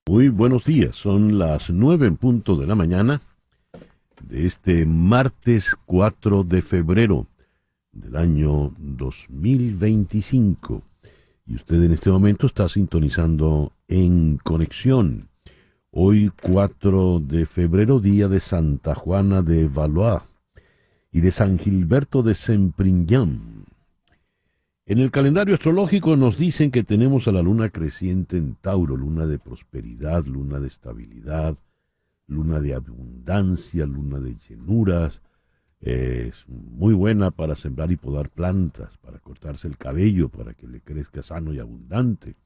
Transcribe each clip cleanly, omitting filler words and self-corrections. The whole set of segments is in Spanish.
Muy buenos días, son las 9 en punto de la mañana de este martes 4 de febrero del año 2025. Y usted en este momento está sintonizando En Conexión. Hoy 4 de febrero, día de Santa Juana de Valois y de San Gilberto de Semprignán. En el calendario astrológico nos dicen que tenemos a la luna creciente en Tauro, luna de prosperidad, luna de estabilidad, luna de abundancia, luna de llenuras. Es muy buena para sembrar y podar plantas, para cortarse el cabello, para que le crezca sano y abundante.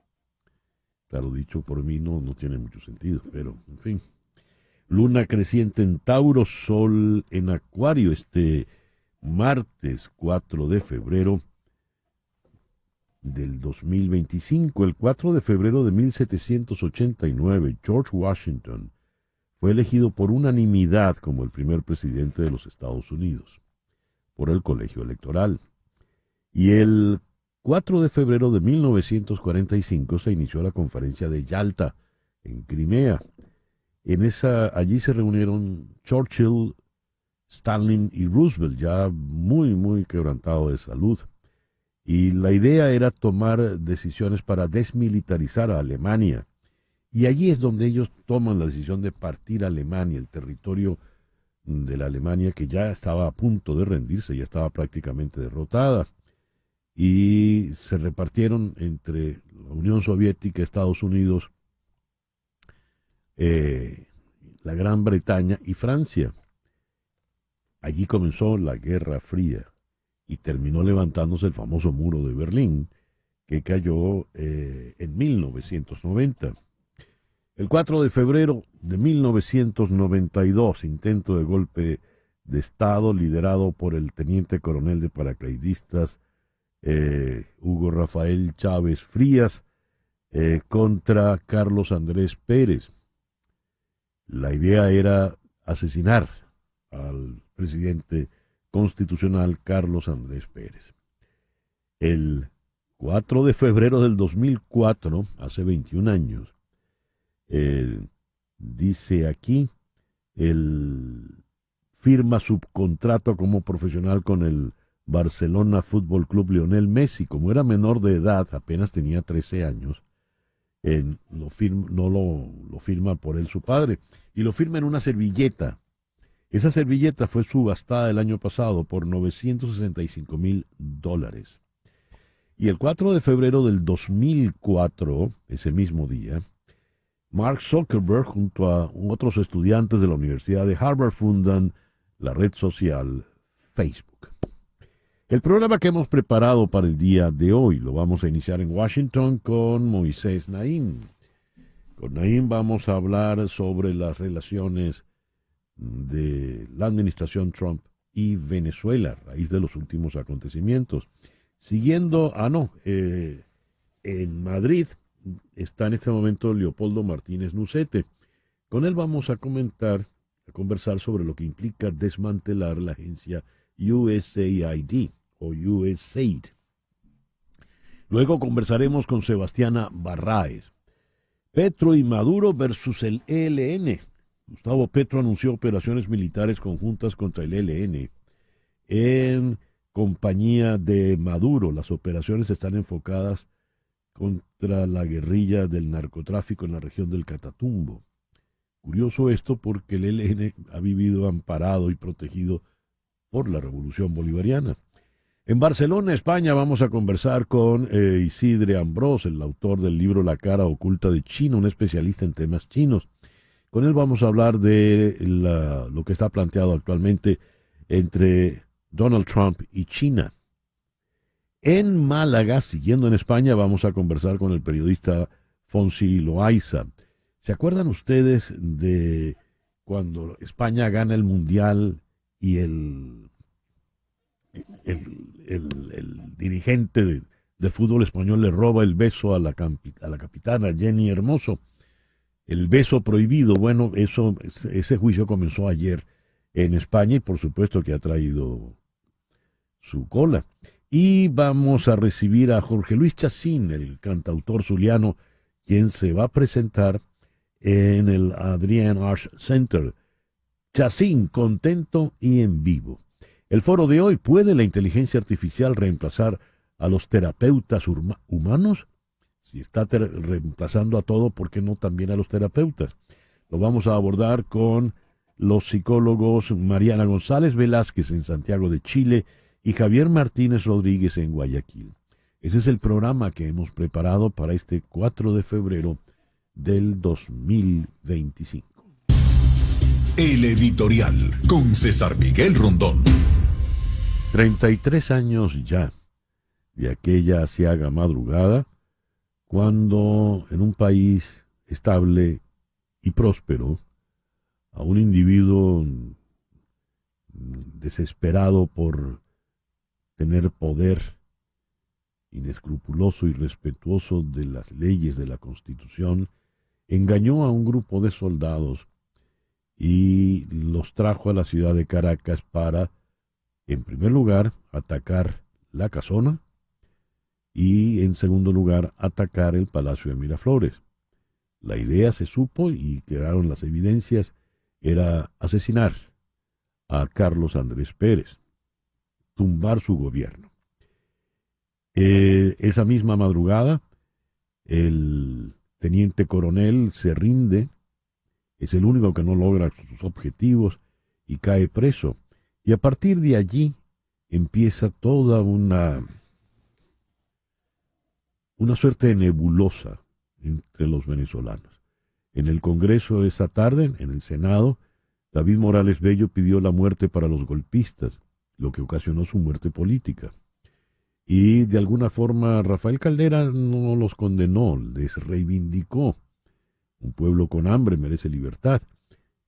Claro, dicho por mí no tiene mucho sentido, pero en fin. Luna creciente en Tauro, sol en Acuario, este martes 4 de febrero del 2025. El 4 de febrero de 1789, George Washington fue elegido por unanimidad como el primer presidente de los Estados Unidos por el Colegio Electoral. Y el 4 de febrero de 1945 se inició la conferencia de Yalta en Crimea. Allí se reunieron Churchill, Stalin y Roosevelt, ya muy quebrantado de salud. Y la idea era tomar decisiones para desmilitarizar a Alemania. Y allí es donde ellos toman la decisión de partir a Alemania, el territorio de la Alemania que ya estaba a punto de rendirse, ya estaba prácticamente derrotada. Y se repartieron entre la Unión Soviética, Estados Unidos, la Gran Bretaña y Francia. Allí comenzó la Guerra Fría y terminó levantándose el famoso muro de Berlín, que cayó en 1990. El 4 de febrero de 1992, intento de golpe de Estado liderado por el teniente coronel de paracaidistas Hugo Rafael Chávez Frías contra Carlos Andrés Pérez. La idea era asesinar al presidente constitucional Carlos Andrés Pérez. El 4 de febrero del 2004, hace 21 años, dice aquí, él firma subcontrato como profesional con el Barcelona Fútbol Club. Lionel Messi, como era menor de edad, apenas tenía 13 años, lo firma por él su padre, y lo firma en una servilleta. Esa servilleta fue subastada el año pasado por $965,000. Y el 4 de febrero del 2004, ese mismo día, Mark Zuckerberg junto a otros estudiantes de la Universidad de Harvard fundan la red social Facebook. El programa que hemos preparado para el día de hoy lo vamos a iniciar en Washington con Moisés Naim. Con Naim vamos a hablar sobre las relaciones de la administración Trump y Venezuela a raíz de los últimos acontecimientos. Siguiendo, en Madrid está en este momento Leopoldo Martínez Nucete. Con él vamos a conversar sobre lo que implica desmantelar la agencia USAID o USAID. Luego conversaremos con Sebastiana Barraez. Petro y Maduro versus el ELN. Gustavo Petro anunció operaciones militares conjuntas contra el ELN en compañía de Maduro. Las operaciones están enfocadas contra la guerrilla del narcotráfico en la región del Catatumbo. Curioso esto porque el ELN ha vivido amparado y protegido por la Revolución Bolivariana. En Barcelona, España, vamos a conversar con Isidre Ambrós, el autor del libro La cara oculta de China, un especialista en temas chinos. Con él vamos a hablar de lo que está planteado actualmente entre Donald Trump y China. En Málaga, siguiendo en España, vamos a conversar con el periodista Fonsi Loaiza. ¿Se acuerdan ustedes de cuando España gana el Mundial y el dirigente de fútbol español le roba el beso a la capitana Jenny Hermoso? El beso prohibido. Bueno, ese juicio comenzó ayer en España y por supuesto que ha traído su cola. Y vamos a recibir a Jorge Luis Chacín, el cantautor zuliano, quien se va a presentar en el Adrienne Arsht Center. Chacín, contento y en vivo. El foro de hoy: ¿puede la inteligencia artificial reemplazar a los terapeutas humanos? Si está reemplazando a todo, ¿por qué no también a los terapeutas? Lo vamos a abordar con los psicólogos Mariana González Velázquez en Santiago de Chile y Javier Martínez Rodríguez en Guayaquil. Ese es el programa que hemos preparado para este 4 de febrero del 2025. El editorial con César Miguel Rondón. 33 años ya de aquella aciaga madrugada, cuando en un país estable y próspero, a un individuo desesperado por tener poder, inescrupuloso y respetuoso de las leyes de la Constitución, engañó a un grupo de soldados y los trajo a la ciudad de Caracas para, en primer lugar, atacar la Casona y, en segundo lugar, atacar el Palacio de Miraflores. La idea, se supo y quedaron las evidencias, era asesinar a Carlos Andrés Pérez, tumbar su gobierno. Esa misma madrugada, el teniente coronel se rinde, es el único que no logra sus objetivos y cae preso. Y a partir de allí empieza toda una suerte de nebulosa entre los venezolanos. En el Congreso esa tarde, en el Senado, David Morales Bello pidió la muerte para los golpistas, lo que ocasionó su muerte política. Y de alguna forma Rafael Caldera no los condenó, les reivindicó. Un pueblo con hambre merece libertad,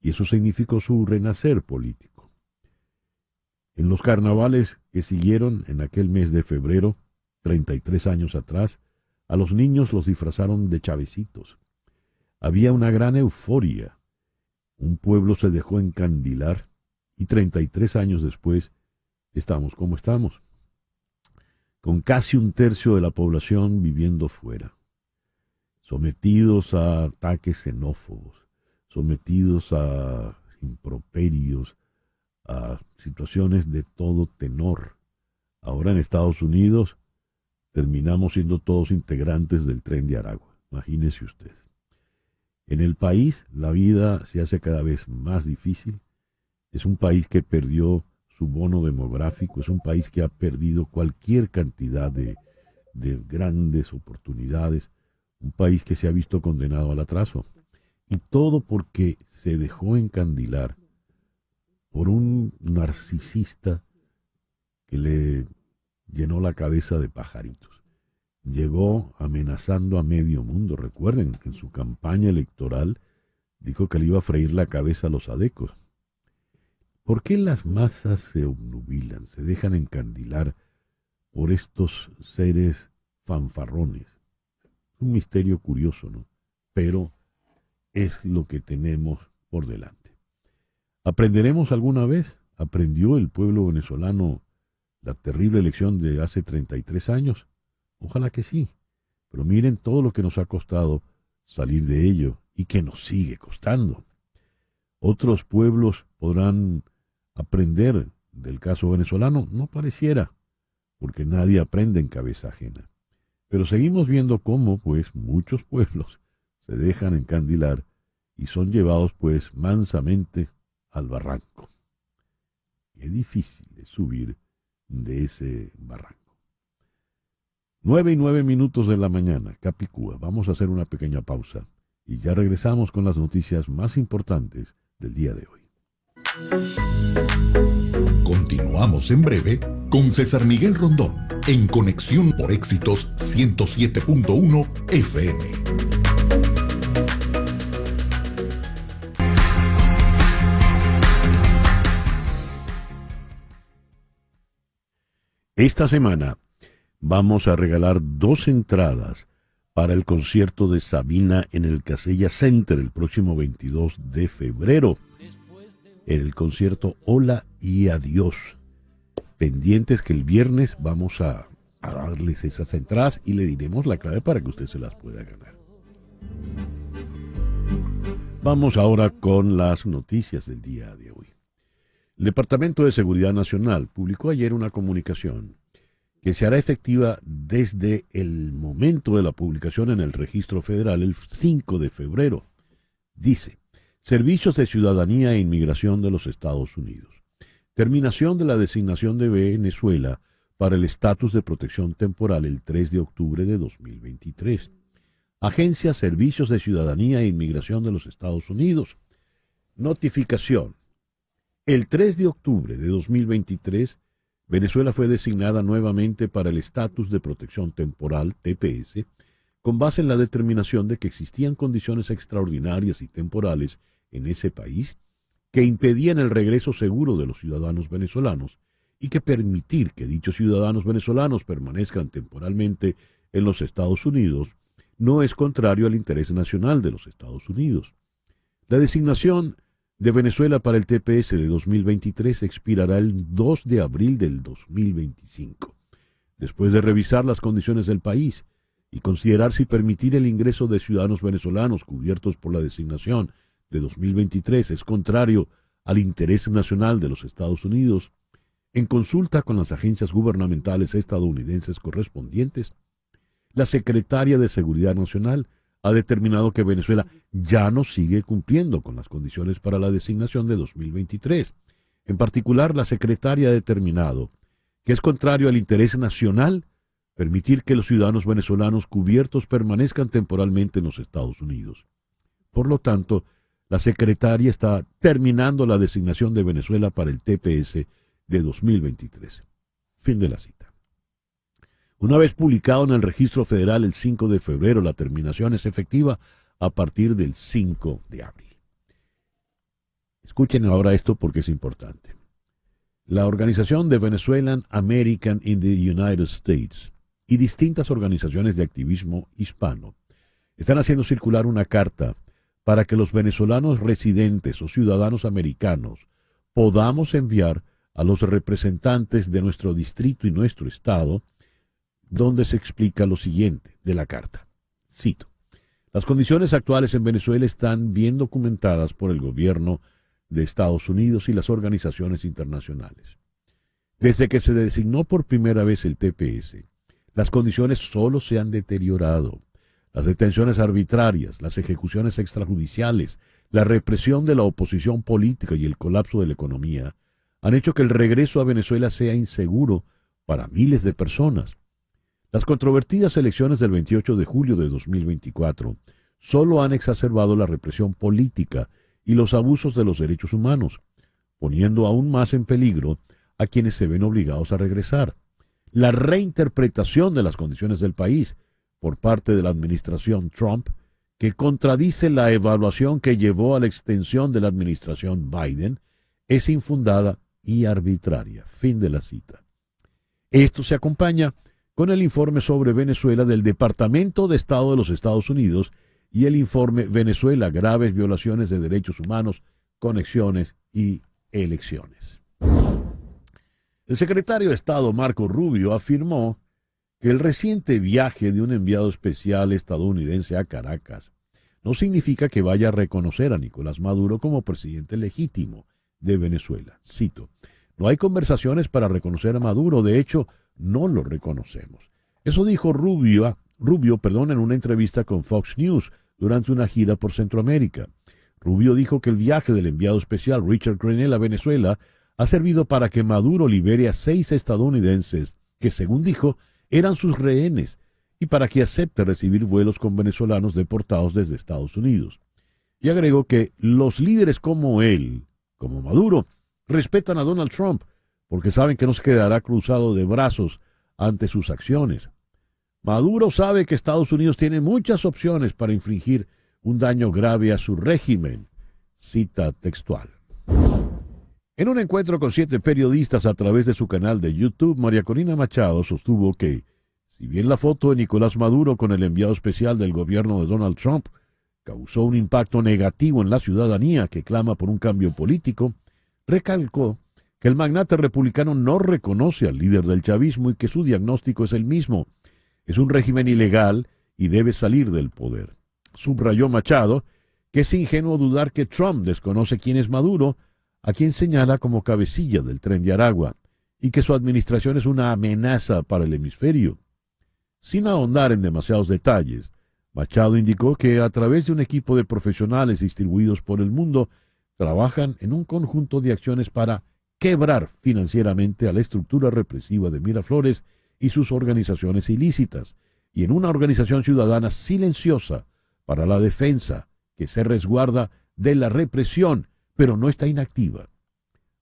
y eso significó su renacer político. En los carnavales que siguieron en aquel mes de febrero, 33 años atrás, a los niños los disfrazaron de chavecitos. Había una gran euforia. Un pueblo se dejó encandilar y 33 años después estamos como estamos, con casi un tercio de la población viviendo fuera, sometidos a ataques xenófobos, sometidos a improperios, a situaciones de todo tenor. Ahora en Estados Unidos terminamos siendo todos integrantes del Tren de Aragua. Imagínese usted. En el país la vida se hace cada vez más difícil. Es un país que perdió su bono demográfico, es un país que ha perdido cualquier cantidad de grandes oportunidades, un país que se ha visto condenado al atraso. Y todo porque se dejó encandilar por un narcisista que le llenó la cabeza de pajaritos. Llegó amenazando a medio mundo. Recuerden que en su campaña electoral dijo que le iba a freír la cabeza a los adecos. ¿Por qué las masas se obnubilan, se dejan encandilar por estos seres fanfarrones? Es un misterio curioso, ¿no? Pero es lo que tenemos por delante. ¿Aprenderemos alguna vez? ¿Aprendió el pueblo venezolano la terrible elección de hace 33 años? Ojalá que sí. Pero miren todo lo que nos ha costado salir de ello y que nos sigue costando. Otros pueblos podrán aprender del caso venezolano, no pareciera, porque nadie aprende en cabeza ajena. Pero seguimos viendo cómo, pues, muchos pueblos se dejan encandilar y son llevados, pues, mansamente al barranco. Qué difícil es subir de ese barranco. 9:09 de la mañana, Capicúa. Vamos a hacer una pequeña pausa y ya regresamos con las noticias más importantes del día de hoy. Continuamos en breve con César Miguel Rondón en Conexión por Éxitos 107.1 FM. Esta semana vamos a regalar 2 entradas para el concierto de Sabina en el Casella Center el próximo 22 de febrero. El concierto Hola y Adiós. Pendientes que el viernes vamos a darles esas entradas y le diremos la clave para que usted se las pueda ganar. Vamos ahora con las noticias del día de hoy. El Departamento de Seguridad Nacional publicó ayer una comunicación que se hará efectiva desde el momento de la publicación en el Registro Federal el 5 de febrero. Dice: Servicios de Ciudadanía e Inmigración de los Estados Unidos. Terminación de la designación de Venezuela para el estatus de protección temporal el 3 de octubre de 2023. Agencia Servicios de Ciudadanía e Inmigración de los Estados Unidos. Notificación. El 3 de octubre de 2023, Venezuela fue designada nuevamente para el estatus de protección temporal, TPS, con base en la determinación de que existían condiciones extraordinarias y temporales en ese país que impedían el regreso seguro de los ciudadanos venezolanos y que permitir que dichos ciudadanos venezolanos permanezcan temporalmente en los Estados Unidos no es contrario al interés nacional de los Estados Unidos. La designación de Venezuela para el TPS de 2023 expirará el 2 de abril del 2025. Después de revisar las condiciones del país y considerar si permitir el ingreso de ciudadanos venezolanos cubiertos por la designación de 2023 es contrario al interés nacional de los Estados Unidos, en consulta con las agencias gubernamentales estadounidenses correspondientes, la Secretaria de Seguridad Nacional ha determinado que Venezuela ya no sigue cumpliendo con las condiciones para la designación de 2023. En particular, la Secretaria ha determinado que es contrario al interés nacional permitir que los ciudadanos venezolanos cubiertos permanezcan temporalmente en los Estados Unidos. Por lo tanto, la Secretaria está terminando la designación de Venezuela para el TPS de 2023. Fin de la cita. Una vez publicado en el Registro Federal el 5 de febrero, la terminación es efectiva a partir del 5 de abril. Escuchen ahora esto porque es importante. La organización de Venezuelan American in the United States y distintas organizaciones de activismo hispano están haciendo circular una carta para que los venezolanos residentes o ciudadanos americanos podamos enviar a los representantes de nuestro distrito y nuestro estado, donde se explica lo siguiente de la carta. Cito: las condiciones actuales en Venezuela están bien documentadas por el gobierno de Estados Unidos y las organizaciones internacionales. Desde que se designó por primera vez el TPS, las condiciones solo se han deteriorado. Las detenciones arbitrarias, las ejecuciones extrajudiciales, la represión de la oposición política y el colapso de la economía han hecho que el regreso a Venezuela sea inseguro para miles de personas. Las controvertidas elecciones del 28 de julio de 2024 solo han exacerbado la represión política y los abusos de los derechos humanos, poniendo aún más en peligro a quienes se ven obligados a regresar. La reinterpretación de las condiciones del país por parte de la administración Trump, que contradice la evaluación que llevó a la extensión de la administración Biden, es infundada y arbitraria. Fin de la cita. Esto se acompaña con el informe sobre Venezuela del Departamento de Estado de los Estados Unidos y el informe Venezuela, graves violaciones de derechos humanos, conexiones y elecciones. El secretario de Estado Marco Rubio afirmó que el reciente viaje de un enviado especial estadounidense a Caracas no significa que vaya a reconocer a Nicolás Maduro como presidente legítimo de Venezuela. Cito: no hay conversaciones para reconocer a Maduro, de hecho, no lo reconocemos. Eso dijo Rubio, en una entrevista con Fox News durante una gira por Centroamérica. Rubio dijo que el viaje del enviado especial Richard Grenell a Venezuela ha servido para que Maduro libere a 6 estadounidenses que, según dijo, eran sus rehenes y para que acepte recibir vuelos con venezolanos deportados desde Estados Unidos. Y agregó que los líderes como él, como Maduro, respetan a Donald Trump porque saben que no se quedará cruzado de brazos ante sus acciones. Maduro sabe que Estados Unidos tiene muchas opciones para infligir un daño grave a su régimen. Cita textual. En un encuentro con 7 periodistas a través de su canal de YouTube, María Corina Machado sostuvo que, si bien la foto de Nicolás Maduro con el enviado especial del gobierno de Donald Trump causó un impacto negativo en la ciudadanía que clama por un cambio político, recalcó que el magnate republicano no reconoce al líder del chavismo y que su diagnóstico es el mismo. Es un régimen ilegal y debe salir del poder. Subrayó Machado que es ingenuo dudar que Trump desconoce quién es Maduro, a quien señala como cabecilla del Tren de Aragua, y que su administración es una amenaza para el hemisferio. Sin ahondar en demasiados detalles, Machado indicó que a través de un equipo de profesionales distribuidos por el mundo, trabajan en un conjunto de acciones para quebrar financieramente a la estructura represiva de Miraflores y sus organizaciones ilícitas, y en una organización ciudadana silenciosa para la defensa que se resguarda de la represión, pero no está inactiva.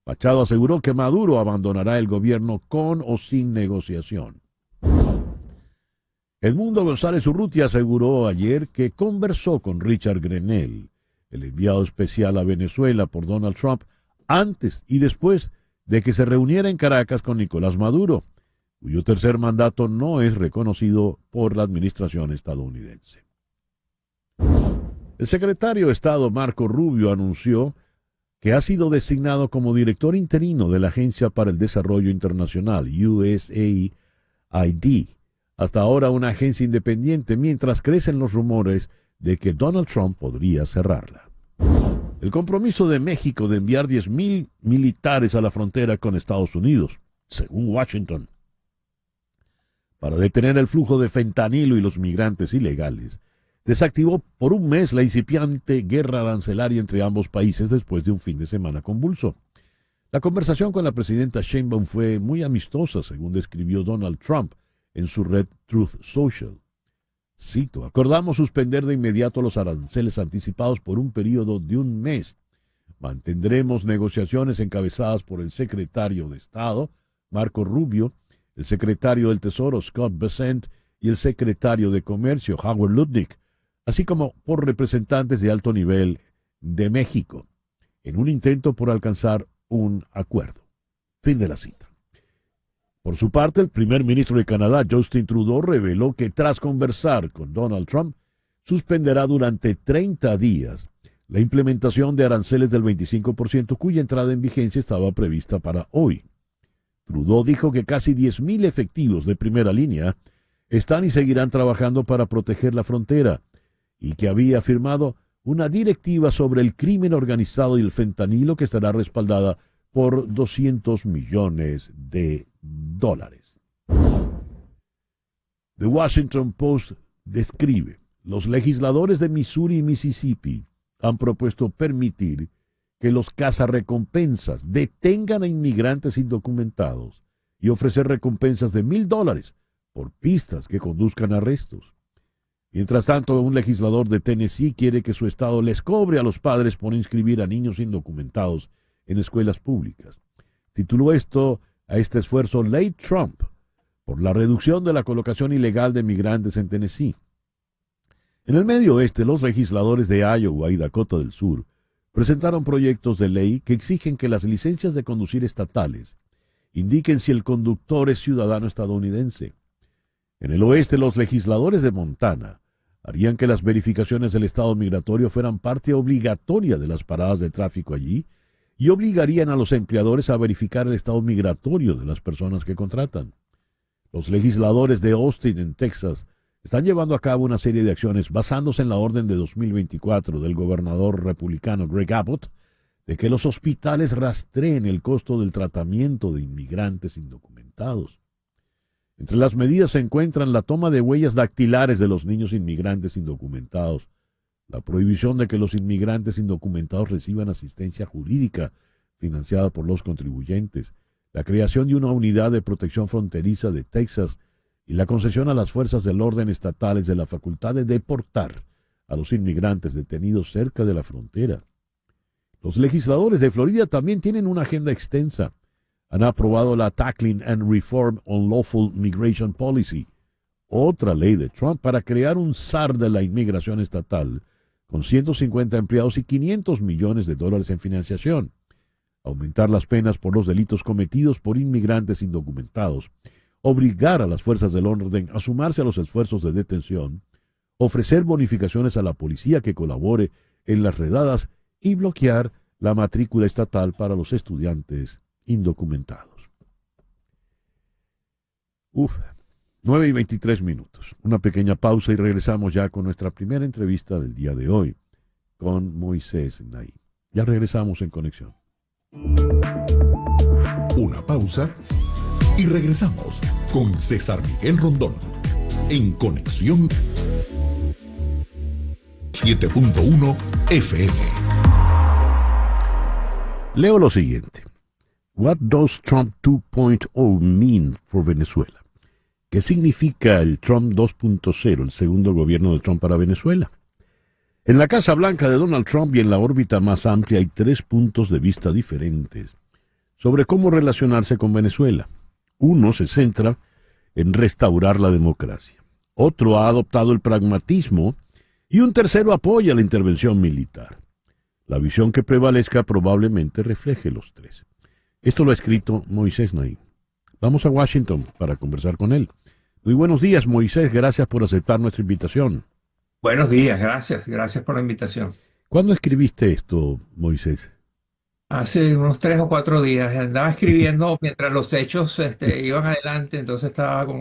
Machado aseguró que Maduro abandonará el gobierno con o sin negociación. Edmundo González Urrutia aseguró ayer que conversó con Richard Grenell, el enviado especial a Venezuela por Donald Trump, antes y después de que se reuniera en Caracas con Nicolás Maduro, cuyo tercer mandato no es reconocido por la administración estadounidense. El secretario de Estado Marco Rubio anunció que ha sido designado como director interino de la Agencia para el Desarrollo Internacional, USAID, hasta ahora una agencia independiente, mientras crecen los rumores de que Donald Trump podría cerrarla. El compromiso de México de enviar 10,000 militares a la frontera con Estados Unidos, según Washington, para detener el flujo de fentanilo y los migrantes ilegales, desactivó por un mes la incipiente guerra arancelaria entre ambos países después de un fin de semana convulso. La conversación con la presidenta Sheinbaum fue muy amistosa, según describió Donald Trump en su red Truth Social. Cito: acordamos suspender de inmediato los aranceles anticipados por un periodo de un mes. Mantendremos negociaciones encabezadas por el secretario de Estado, Marco Rubio, el secretario del Tesoro, Scott Bessent, y el secretario de Comercio, Howard Lutnick, así como por representantes de alto nivel de México, en un intento por alcanzar un acuerdo. Fin de la cita. Por su parte, el primer ministro de Canadá, Justin Trudeau, reveló que tras conversar con Donald Trump, suspenderá durante 30 días la implementación de aranceles del 25%, cuya entrada en vigencia estaba prevista para hoy. Trudeau dijo que casi 10,000 efectivos de primera línea están y seguirán trabajando para proteger la frontera, y que había firmado una directiva sobre el crimen organizado y el fentanilo que estará respaldada por $200 millones. The Washington Post describe: los legisladores de Missouri y Mississippi han propuesto permitir que los cazarrecompensas detengan a inmigrantes indocumentados y ofrecer recompensas de $1,000 por pistas que conduzcan a arrestos. Mientras tanto, un legislador de Tennessee quiere que su estado les cobre a los padres por inscribir a niños indocumentados en escuelas públicas. Tituló esto a este esfuerzo Ley Trump, por la reducción de la colocación ilegal de migrantes en Tennessee. En el medio oeste, los legisladores de Iowa y Dakota del Sur presentaron proyectos de ley que exigen que las licencias de conducir estatales indiquen si el conductor es ciudadano estadounidense. En el oeste, los legisladores de Montana harían que las verificaciones del estado migratorio fueran parte obligatoria de las paradas de tráfico allí y obligarían a los empleadores a verificar el estado migratorio de las personas que contratan. Los legisladores de Austin, en Texas, están llevando a cabo una serie de acciones basándose en la orden de 2024 del gobernador republicano Greg Abbott de que los hospitales rastreen el costo del tratamiento de inmigrantes indocumentados. Entre las medidas se encuentran la toma de huellas dactilares de los niños inmigrantes indocumentados, la prohibición de que los inmigrantes indocumentados reciban asistencia jurídica financiada por los contribuyentes, la creación de una unidad de protección fronteriza de Texas y la concesión a las fuerzas del orden estatales de la facultad de deportar a los inmigrantes detenidos cerca de la frontera. Los legisladores de Florida también tienen una agenda extensa. Han aprobado la Tackling and Reform on Lawful Migration Policy, otra ley de Trump para crear un SAR de la inmigración estatal, con 150 empleados y $500 millones en financiación, aumentar las penas por los delitos cometidos por inmigrantes indocumentados, obligar a las fuerzas del orden a sumarse a los esfuerzos de detención, ofrecer bonificaciones a la policía que colabore en las redadas y bloquear la matrícula estatal para los estudiantes indocumentados. 9:23. Una pequeña pausa y regresamos ya con nuestra primera entrevista del día de hoy. con Moisés Naim. Ya regresamos en Conexión. Una pausa y regresamos con César Miguel Rondón en Conexión 7.1 FM. Leo lo siguiente. What does Trump 2.0 mean for Venezuela? ¿Qué significa el Trump 2.0, el segundo gobierno de Trump para Venezuela? En la Casa Blanca de Donald Trump y en la órbita más amplia hay 3 puntos de vista diferentes sobre cómo relacionarse con Venezuela. Uno se centra en restaurar la democracia. Otro ha adoptado el pragmatismo y un tercero apoya la intervención militar. La visión que prevalezca probablemente refleje los 3. Esto lo ha escrito Moisés Naim. Vamos a Washington para conversar con él. Muy buenos días, Moisés. Gracias por aceptar nuestra invitación. Buenos días, gracias por la invitación. ¿Cuándo escribiste esto, Moisés? Hace unos 3 o 4 días andaba escribiendo mientras los hechos iban adelante, entonces estaba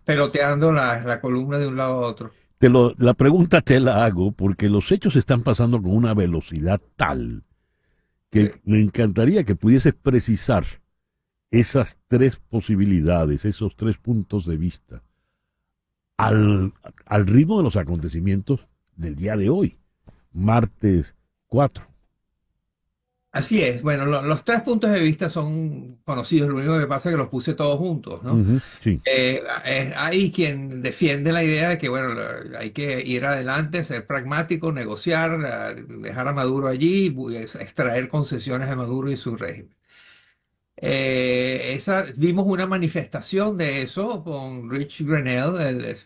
peloteando la columna de un lado a otro. La pregunta te la hago porque los hechos están pasando con una velocidad tal que me encantaría que pudieses precisar esas 3 posibilidades, esos 3 puntos de vista al ritmo de los acontecimientos del día de hoy, martes 4. Así es, bueno, los 3 puntos de vista son conocidos, lo único que pasa es que los puse todos juntos, ¿no? Sí. Hay quien defiende la idea de que, bueno, hay que ir adelante, ser pragmático, negociar, dejar a Maduro allí, extraer concesiones a Maduro y su régimen. Vimos una manifestación de eso con Rich Grenell, el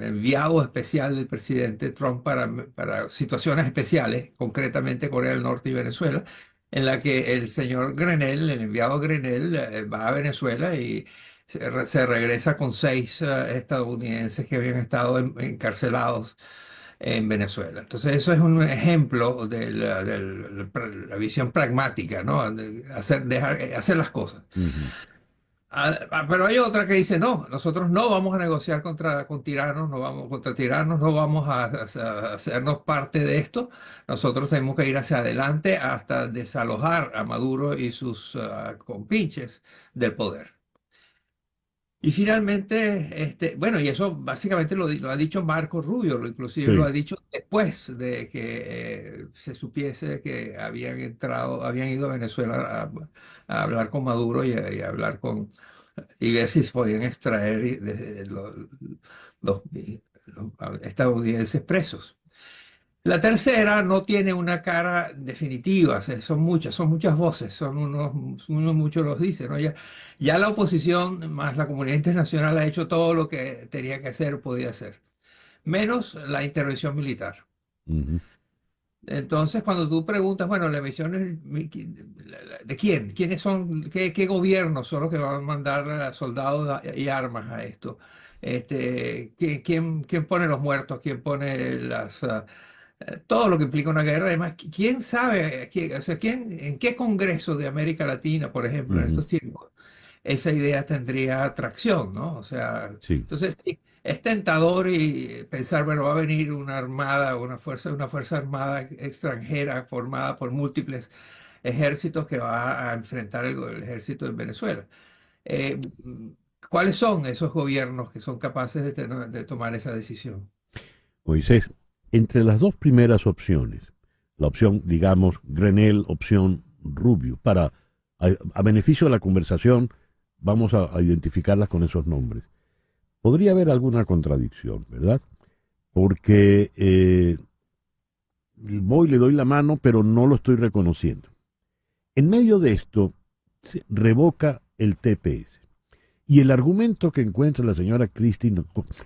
enviado especial del presidente Trump para situaciones especiales, concretamente Corea del Norte y Venezuela, en la que el señor Grenell, el enviado Grenell, va a Venezuela y se regresa con 6 estadounidenses que habían estado encarcelados en Venezuela. Entonces, eso es un ejemplo de la visión pragmática, ¿no? De hacer las cosas. Pero hay otra que dice, no, nosotros no vamos a negociar con tiranos, contra tiranos, no vamos a hacernos parte de esto. Nosotros tenemos que ir hacia adelante hasta desalojar a Maduro y sus compinches del poder. Y finalmente, bueno, y eso básicamente lo ha dicho Marco Rubio, inclusive lo ha dicho después de que se supiese que habían ido a Venezuela a hablar con Maduro y a hablar y ver si se podían extraer los estadounidenses presos. La tercera no tiene una cara definitiva, o sea, son muchas voces, muchos los dicen, ¿no? Ya la oposición más la comunidad internacional ha hecho todo lo que tenía que hacer, podía hacer, menos la intervención militar. Entonces, cuando tú preguntas, bueno, la misión es ¿de quién? ¿Quiénes son? ¿Qué gobiernos son los que van a mandar soldados y armas a esto? ¿Quién pone los muertos? ¿Quién pone todo lo que implica una guerra? Además, ¿quién sabe? O sea, ¿en qué congreso de América Latina, por ejemplo, en estos tiempos, esa idea tendría atracción, ¿no? O sea, Sí. entonces sí, es tentador y pensar, bueno, va a venir una armada, una fuerza armada extranjera formada por múltiples ejércitos que va a enfrentar el ejército de Venezuela. Eh, ¿Cuáles son esos gobiernos que son capaces de tomar esa decisión? Moisés, entre las 2 primeras opciones, la opción, digamos, Grenell, opción Rubio, a beneficio de la conversación, vamos a identificarlas con esos nombres. Podría haber alguna contradicción, ¿verdad? Porque le doy la mano, pero no lo estoy reconociendo. En medio de esto, se revoca el TPS. Y el argumento que encuentra la señora Christine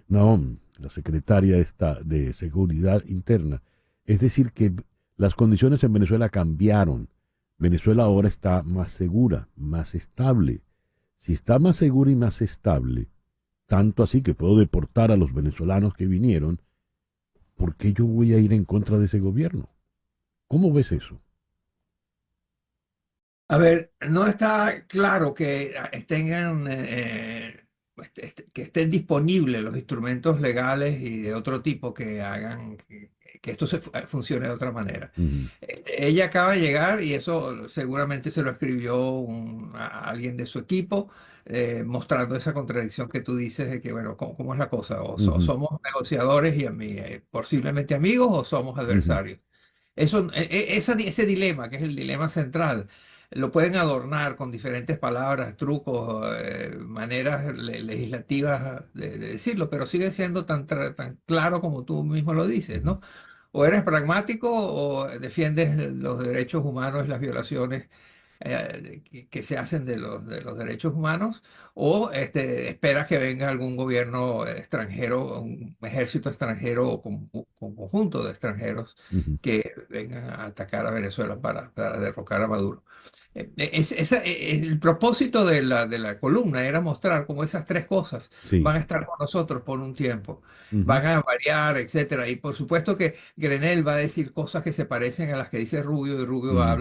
Naom, la secretaria de Seguridad Interna, es decir, que las condiciones en Venezuela cambiaron. Venezuela ahora está más segura, más estable. Si está más segura y más estable, tanto así que puedo deportar a los venezolanos que vinieron, ¿por qué yo voy a ir en contra de ese gobierno? ¿Cómo ves eso? A ver, no está claro que que estén disponibles los instrumentos legales y de otro tipo que hagan que esto funcione de otra manera. Ujú, Ella acaba de llegar y eso seguramente se lo escribió a alguien de su equipo, mostrando esa contradicción que tú dices de que, bueno, ¿cómo es la cosa? O ujú, somos negociadores y posiblemente amigos o somos ujú, adversarios. Ese dilema, que es el dilema central, lo pueden adornar con diferentes palabras, trucos, maneras legislativas de decirlo, pero sigue siendo tan claro como tú mismo lo dices, ujú. ¿no? O eres pragmático o defiendes los derechos humanos y las violaciones que se hacen de los derechos humanos, o esperas que venga algún gobierno extranjero, un ejército extranjero o con conjunto de extranjeros Ujú. que vengan a atacar a Venezuela para derrocar a Maduro. El propósito de la columna era mostrar cómo esas tres cosas Sí. van a estar con nosotros por un tiempo, Ujú, van a variar, etcétera. Y por supuesto que Grenell va a decir cosas que se parecen a las que dice Rubio, y Rubio ujú.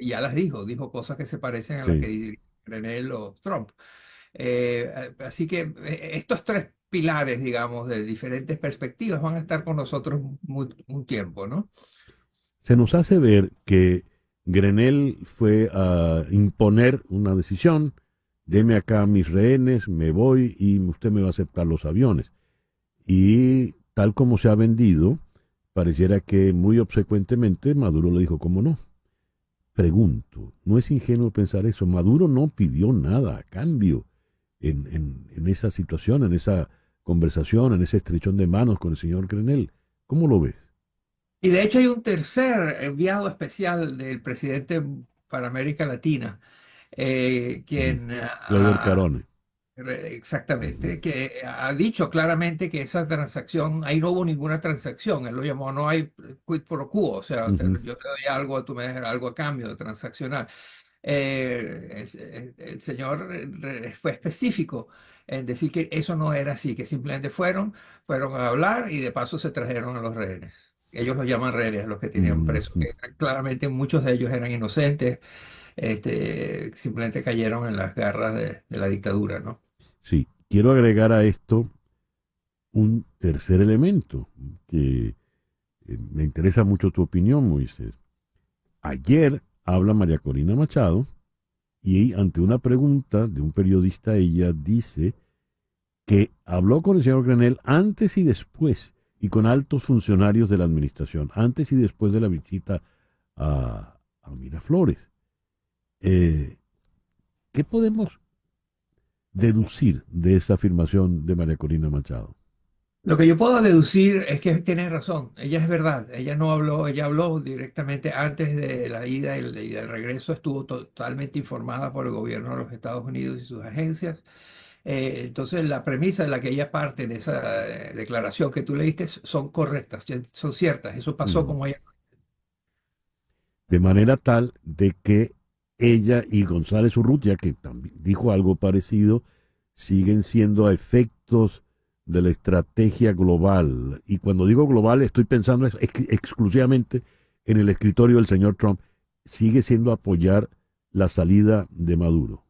ya las dijo cosas que se parecen a las que Sí. dice Grenell o Trump. Así que estos tres pilares, digamos, de diferentes perspectivas van a estar con nosotros un tiempo, ¿no? Se nos hace ver que Grenell fue a imponer una decisión, deme acá mis rehenes, me voy y usted me va a aceptar los aviones. Y tal como se ha vendido, pareciera que muy obsecuentemente Maduro le dijo, ¿cómo no? Pregunto, ¿no es ingenuo pensar eso? Maduro no pidió nada a cambio en esa situación, en esa conversación, en ese estrechón de manos con el señor Grenell. ¿Cómo lo ves? Y de hecho hay un tercer enviado especial del presidente para América Latina, Ujú. quien Clever Carone. Ujú, exactamente, que ha dicho claramente que esa transacción, ahí no hubo ninguna transacción, él lo llamó, no hay quid pro quo, o sea, ujú. yo te doy algo, tú me das algo a cambio de transaccional. El señor fue específico en decir que eso no era así, que simplemente fueron a hablar y de paso se trajeron a los rehenes. Ellos los llaman rehenes, los que tenían presos, Ujú. que claramente muchos de ellos eran inocentes, simplemente cayeron en las garras de la dictadura, ¿no? Sí, quiero agregar a esto un tercer elemento que me interesa mucho tu opinión, Moisés. Ayer habla María Corina Machado y ante una pregunta de un periodista ella dice que habló con el señor Granel antes y después y con altos funcionarios de la administración, antes y después de la visita a Miraflores. Eh, ¿Qué podemos deducir de esa afirmación de María Corina Machado? Lo que yo puedo deducir es que tiene razón, ella es verdad, ella no habló, ella habló directamente antes de la ida y del regreso, estuvo totalmente informada por el gobierno de los Estados Unidos y sus agencias. Entonces, la premisa de la que ella parte de esa declaración que tú leíste son correctas, son ciertas, eso pasó Mm. como ella. De manera tal de que ella y González Urrutia, que también dijo algo parecido, siguen siendo a efectos de la estrategia global. Y cuando digo global, estoy pensando exclusivamente en el escritorio del señor Trump, sigue siendo apoyar la salida de Maduro.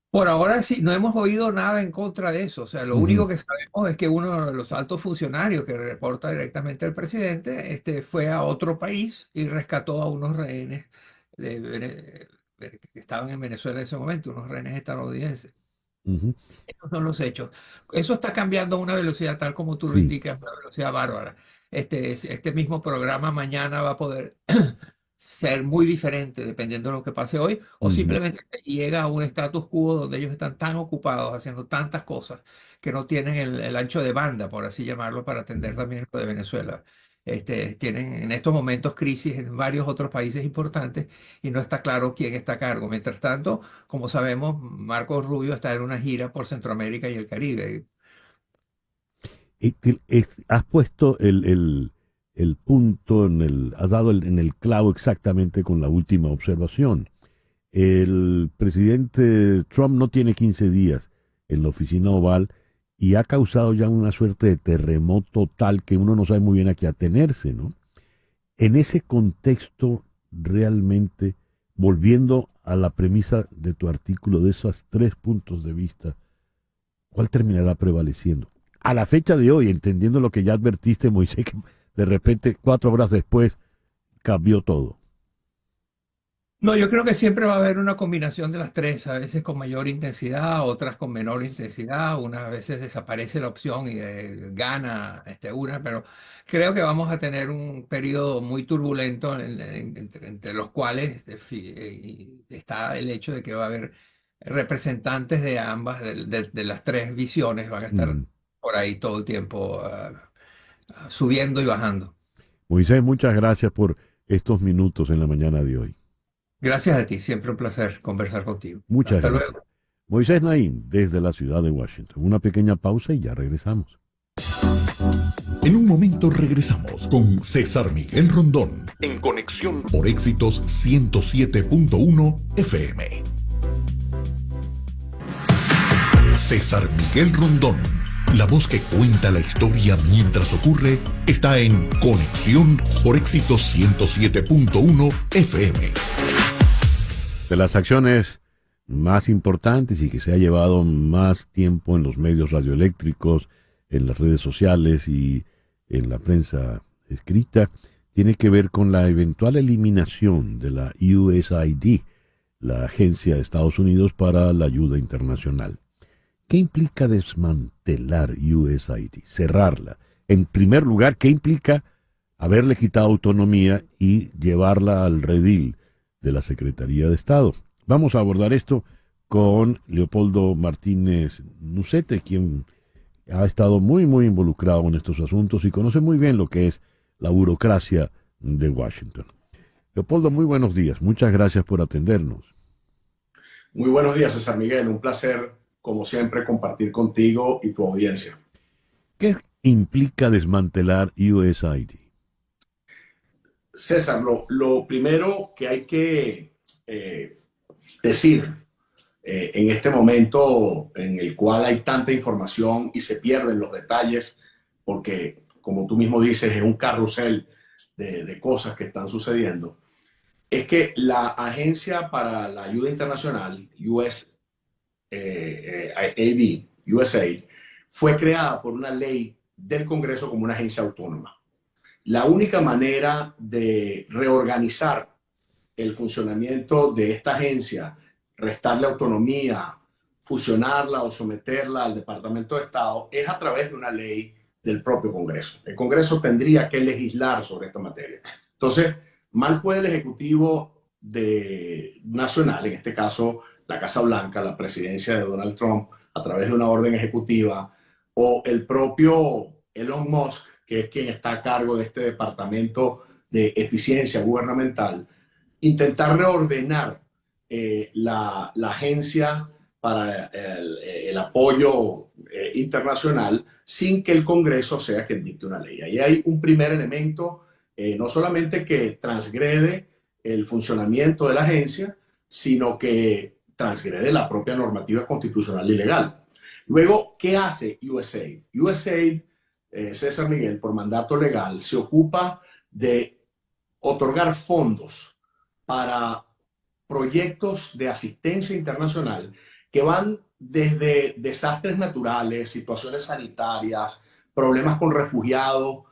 Por ahora sí, no hemos oído nada en contra de eso. O sea, lo Ujú, único que sabemos es que uno de los altos funcionarios que reporta directamente al presidente, fue a otro país y rescató a unos rehenes que estaban en Venezuela en ese momento, unos rehenes estadounidenses. ujú. Esos son los hechos. Eso está cambiando a una velocidad tal como tú lo Sí. indicas, una velocidad bárbara. Este mismo programa mañana va a poder ser muy diferente dependiendo de lo que pase hoy, o Ujú. simplemente llega a un status quo donde ellos están tan ocupados haciendo tantas cosas que no tienen el ancho de banda, por así llamarlo, para atender Ujú. también lo de Venezuela. Tienen en estos momentos crisis en varios otros países importantes y no está claro quién está a cargo. Mientras tanto, como sabemos, Marcos Rubio está en una gira por Centroamérica y el Caribe. Has puesto el punto has dado en el clavo exactamente con la última observación. El presidente Trump no tiene 15 días en la oficina oval y ha causado ya una suerte de terremoto tal que uno no sabe muy bien a qué atenerse, ¿no? En ese contexto, realmente, volviendo a la premisa de tu artículo, de esos tres puntos de vista, ¿cuál terminará prevaleciendo? a la fecha de hoy, entendiendo lo que ya advertiste, Moisés, que de repente 4 horas después cambió todo? No, yo creo que siempre va a haber una combinación de las tres, a veces con mayor intensidad, otras con menor intensidad, unas veces desaparece la opción y gana una, pero creo que vamos a tener un periodo muy turbulento entre los cuales está el hecho de que va a haber representantes de ambas, de las tres visiones, van a estar Mm. por ahí todo el tiempo subiendo y bajando. Moisés, muchas gracias por estos minutos en la mañana de hoy. Gracias a ti, siempre un placer conversar contigo. Muchas Hasta gracias. luego. Moisés Naim, desde la ciudad de Washington. Una pequeña pausa y ya regresamos. En un momento regresamos con César Miguel Rondón en Conexión por Éxitos 107.1 FM. César Miguel Rondón, la voz que cuenta la historia mientras ocurre, está en Conexión por Éxitos 107.1 FM. De las acciones más importantes y que se ha llevado más tiempo en los medios radioeléctricos, en las redes sociales y en la prensa escrita, tiene que ver con la eventual eliminación de la USAID, la Agencia de Estados Unidos para la Ayuda Internacional. ¿Qué implica desmantelar USAID, cerrarla? En primer lugar, ¿qué implica haberle quitado autonomía y llevarla al redil de la Secretaría de Estado? Vamos a abordar esto con Leopoldo Martínez Nucete, quien ha estado muy involucrado en estos asuntos y conoce muy bien lo que es la burocracia de Washington. Leopoldo, muy buenos días. Muchas gracias por atendernos. Muy buenos días, César Miguel. Un placer, como siempre, compartir contigo y tu audiencia. ¿Qué implica desmantelar USAID? César, lo primero que hay que decir en este momento en el cual hay tanta información y se pierden los detalles, porque, como tú mismo dices, es un carrusel de cosas que están sucediendo, es que la Agencia para la Ayuda Internacional, USAID, fue creada por una ley del Congreso como una agencia autónoma. La única manera de reorganizar el funcionamiento de esta agencia, restarle autonomía, fusionarla o someterla al Departamento de Estado, es a través de una ley del propio Congreso. El Congreso tendría que legislar sobre esta materia. Entonces, mal puede el Ejecutivo nacional, en este caso la Casa Blanca, la presidencia de Donald Trump, a través de una orden ejecutiva, o el propio Elon Musk, que es quien está a cargo de este departamento de eficiencia gubernamental, intentar reordenar la agencia para el apoyo internacional sin que el Congreso sea quien dicte una ley. Ahí hay un primer elemento, no solamente que transgrede el funcionamiento de la agencia, sino que transgrede la propia normativa constitucional y legal. Luego, ¿qué hace USAID? USAID, César Miguel, por mandato legal, se ocupa de otorgar fondos para proyectos de asistencia internacional que van desde desastres naturales, situaciones sanitarias, problemas con refugiados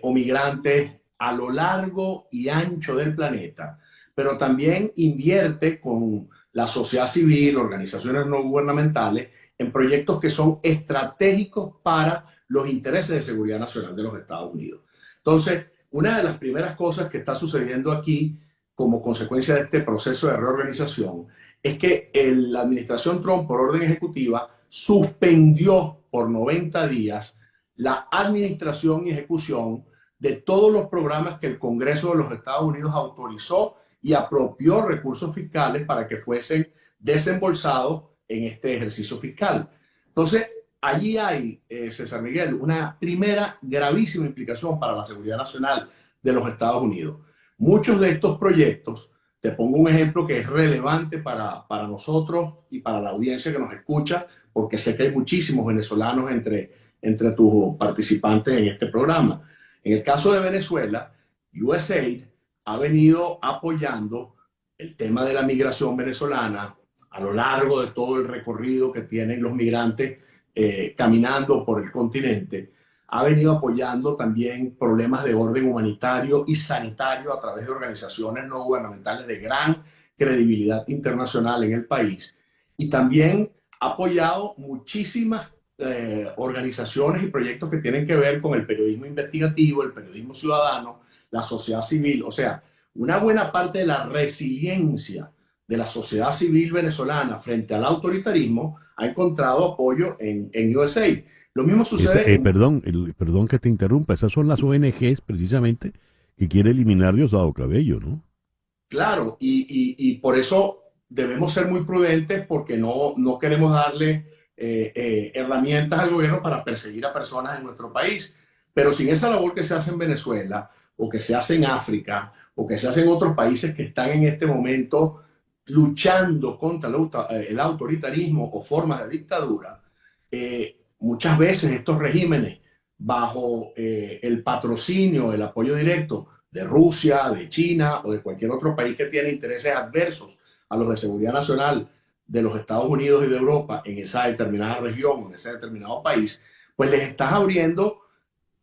o migrantes a lo largo y ancho del planeta, pero también invierte con la sociedad civil, organizaciones no gubernamentales, en proyectos que son estratégicos para los intereses de seguridad nacional de los Estados Unidos. Entonces, una de las primeras cosas que está sucediendo aquí como consecuencia de este proceso de reorganización es que la administración Trump, por orden ejecutiva, suspendió por 90 días la administración y ejecución de todos los programas que el Congreso de los Estados Unidos autorizó y apropió recursos fiscales para que fuesen desembolsados en este ejercicio fiscal. Entonces, allí hay, César Miguel, una primera gravísima implicación para la seguridad nacional de los Estados Unidos. Muchos de estos proyectos, te pongo un ejemplo que es relevante para nosotros y para la audiencia que nos escucha, porque sé que hay muchísimos venezolanos entre tus participantes en este programa. En el caso de Venezuela, USAID ha venido apoyando el tema de la migración venezolana a lo largo de todo el recorrido que tienen los migrantes caminando por el continente, ha venido apoyando también problemas de orden humanitario y sanitario a través de organizaciones no gubernamentales de gran credibilidad internacional en el país. Y también ha apoyado muchísimas organizaciones y proyectos que tienen que ver con el periodismo investigativo, el periodismo ciudadano, la sociedad civil. O sea, una buena parte de la resiliencia de la sociedad civil venezolana frente al autoritarismo ha encontrado apoyo en USAID. Lo mismo sucede perdón que te interrumpa, esas son las ONGs precisamente que quiere eliminar Diosdado Cabello, ¿no? Claro, y por eso debemos ser muy prudentes porque no queremos darle herramientas al gobierno para perseguir a personas en nuestro país. Pero sin esa labor que se hace en Venezuela, o que se hace en África, o que se hace en otros países que están en este momento luchando contra el autoritarismo o formas de dictadura, muchas veces estos regímenes, bajo el patrocinio, el apoyo directo de Rusia, de China o de cualquier otro país que tiene intereses adversos a los de seguridad nacional de los Estados Unidos y de Europa en esa determinada región, en ese determinado país, pues les estás abriendo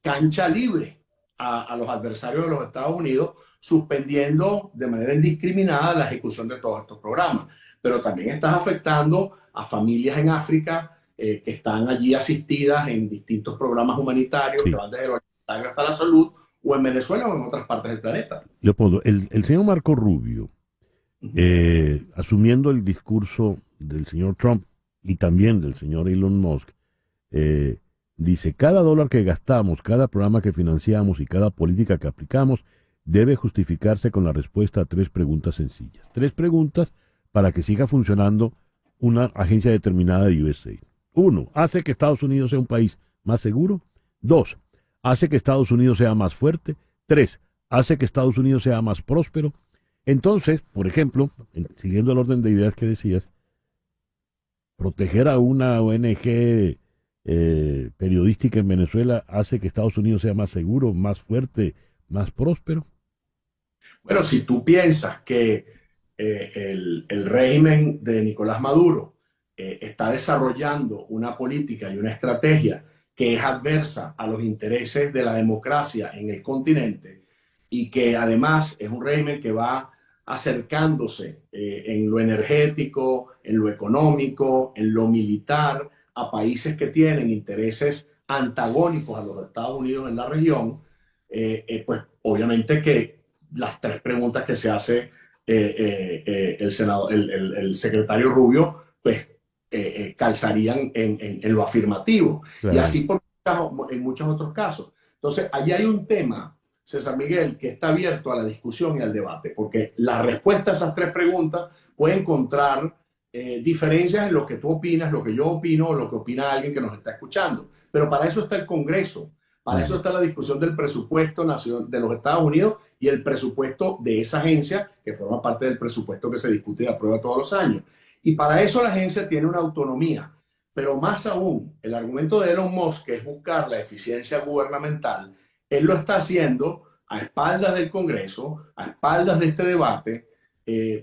cancha libre a los adversarios de los Estados Unidos, suspendiendo de manera indiscriminada la ejecución de todos estos programas. Pero también estás afectando a familias en África que están allí asistidas en distintos programas humanitarios, sí, que van desde lo alimentario hasta la salud, o en Venezuela o en otras partes del planeta. Leopoldo, el señor Marco Rubio, asumiendo el discurso del señor Trump y también del señor Elon Musk, dice, cada dólar que gastamos, cada programa que financiamos y cada política que aplicamos debe justificarse con la respuesta a 3 preguntas sencillas. 3 preguntas para que siga funcionando una agencia determinada de USAID. 1. ¿Hace que Estados Unidos sea un país más seguro? 2. ¿Hace que Estados Unidos sea más fuerte? 3. ¿Hace que Estados Unidos sea más próspero? Entonces, por ejemplo, siguiendo el orden de ideas que decías, proteger a una ONG periodística en Venezuela hace que Estados Unidos sea más seguro, más fuerte, más próspero. Bueno, si tú piensas que el régimen de Nicolás Maduro está desarrollando una política y una estrategia que es adversa a los intereses de la democracia en el continente y que además es un régimen que va acercándose en lo energético, en lo económico, en lo militar, a países que tienen intereses antagónicos a los Estados Unidos en la región, pues obviamente que las 3 preguntas que se hace el secretario Rubio, pues calzarían en lo afirmativo. Claro. Y así en muchos otros casos. Entonces, allí hay un tema, César Miguel, que está abierto a la discusión y al debate, porque la respuesta a esas 3 preguntas puede encontrar diferencias en lo que tú opinas, lo que yo opino o lo que opina alguien que nos está escuchando. Pero para eso está el Congreso, para eso está la discusión del presupuesto nacional de los Estados Unidos y el presupuesto de esa agencia que forma parte del presupuesto que se discute y aprueba todos los años. Y para eso la agencia tiene una autonomía. Pero más aún, el argumento de Elon Musk, que es buscar la eficiencia gubernamental, él lo está haciendo a espaldas del Congreso, a espaldas de este debate.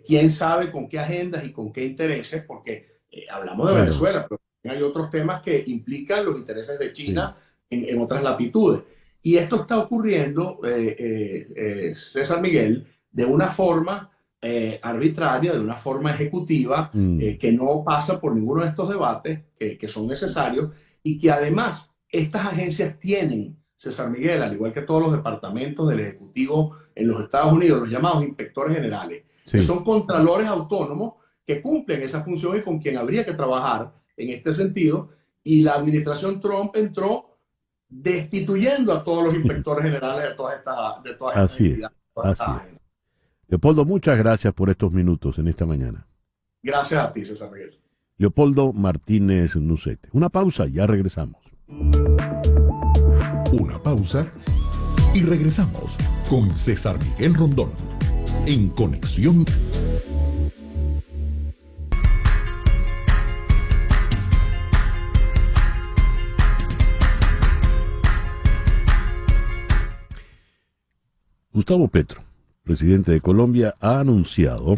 Quién sabe con qué agendas y con qué intereses, porque hablamos de Venezuela, pero hay otros temas que implican los intereses de China en otras latitudes. Y esto está ocurriendo, César Miguel, de una forma arbitraria, de una forma ejecutiva, que no pasa por ninguno de estos debates que son necesarios y que además estas agencias tienen, César Miguel, al igual que todos los departamentos del Ejecutivo en los Estados Unidos, los llamados inspectores generales, que son contralores autónomos que cumplen esa función y con quien habría que trabajar en este sentido. Y la administración Trump entró destituyendo a todos los inspectores generales de todas estas entidades. Así es. Leopoldo, muchas gracias por estos minutos en esta mañana. Gracias a ti, César Miguel. Leopoldo Martínez Nucete. Una pausa, ya regresamos. Una pausa y regresamos con César Miguel Rondón en Conexión. Gustavo Petro, presidente de Colombia, ha anunciado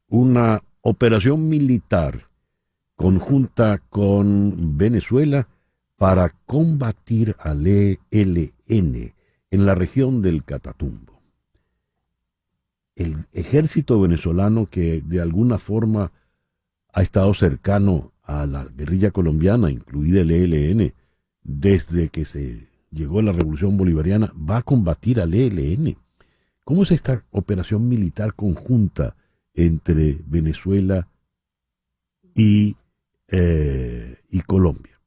una operación militar conjunta con Venezuela para combatir al ELN en la región del Catatumbo. El ejército venezolano, que de alguna forma ha estado cercano a la guerrilla colombiana, incluida el ELN, desde que se llegó la revolución bolivariana, va a combatir al ELN. ¿Cómo es esta operación militar conjunta entre Venezuela y Colombia?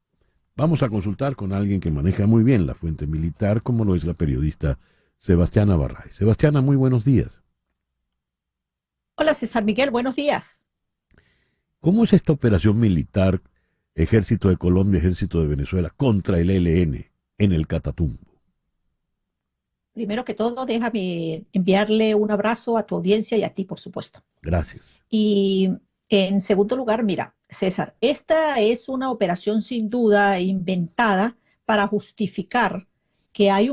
Vamos a consultar con alguien que maneja muy bien la fuente militar, como lo es la periodista Sebastiana Barray. Sebastiana, muy buenos días. Hola César Miguel, buenos días. ¿Cómo es esta operación militar, Ejército de Colombia, Ejército de Venezuela, contra el ELN en el Catatumbo? Primero que todo, déjame enviarle un abrazo a tu audiencia y a ti, por supuesto. Gracias. Y en segundo lugar, mira, César, esta es una operación sin duda inventada para justificar que hay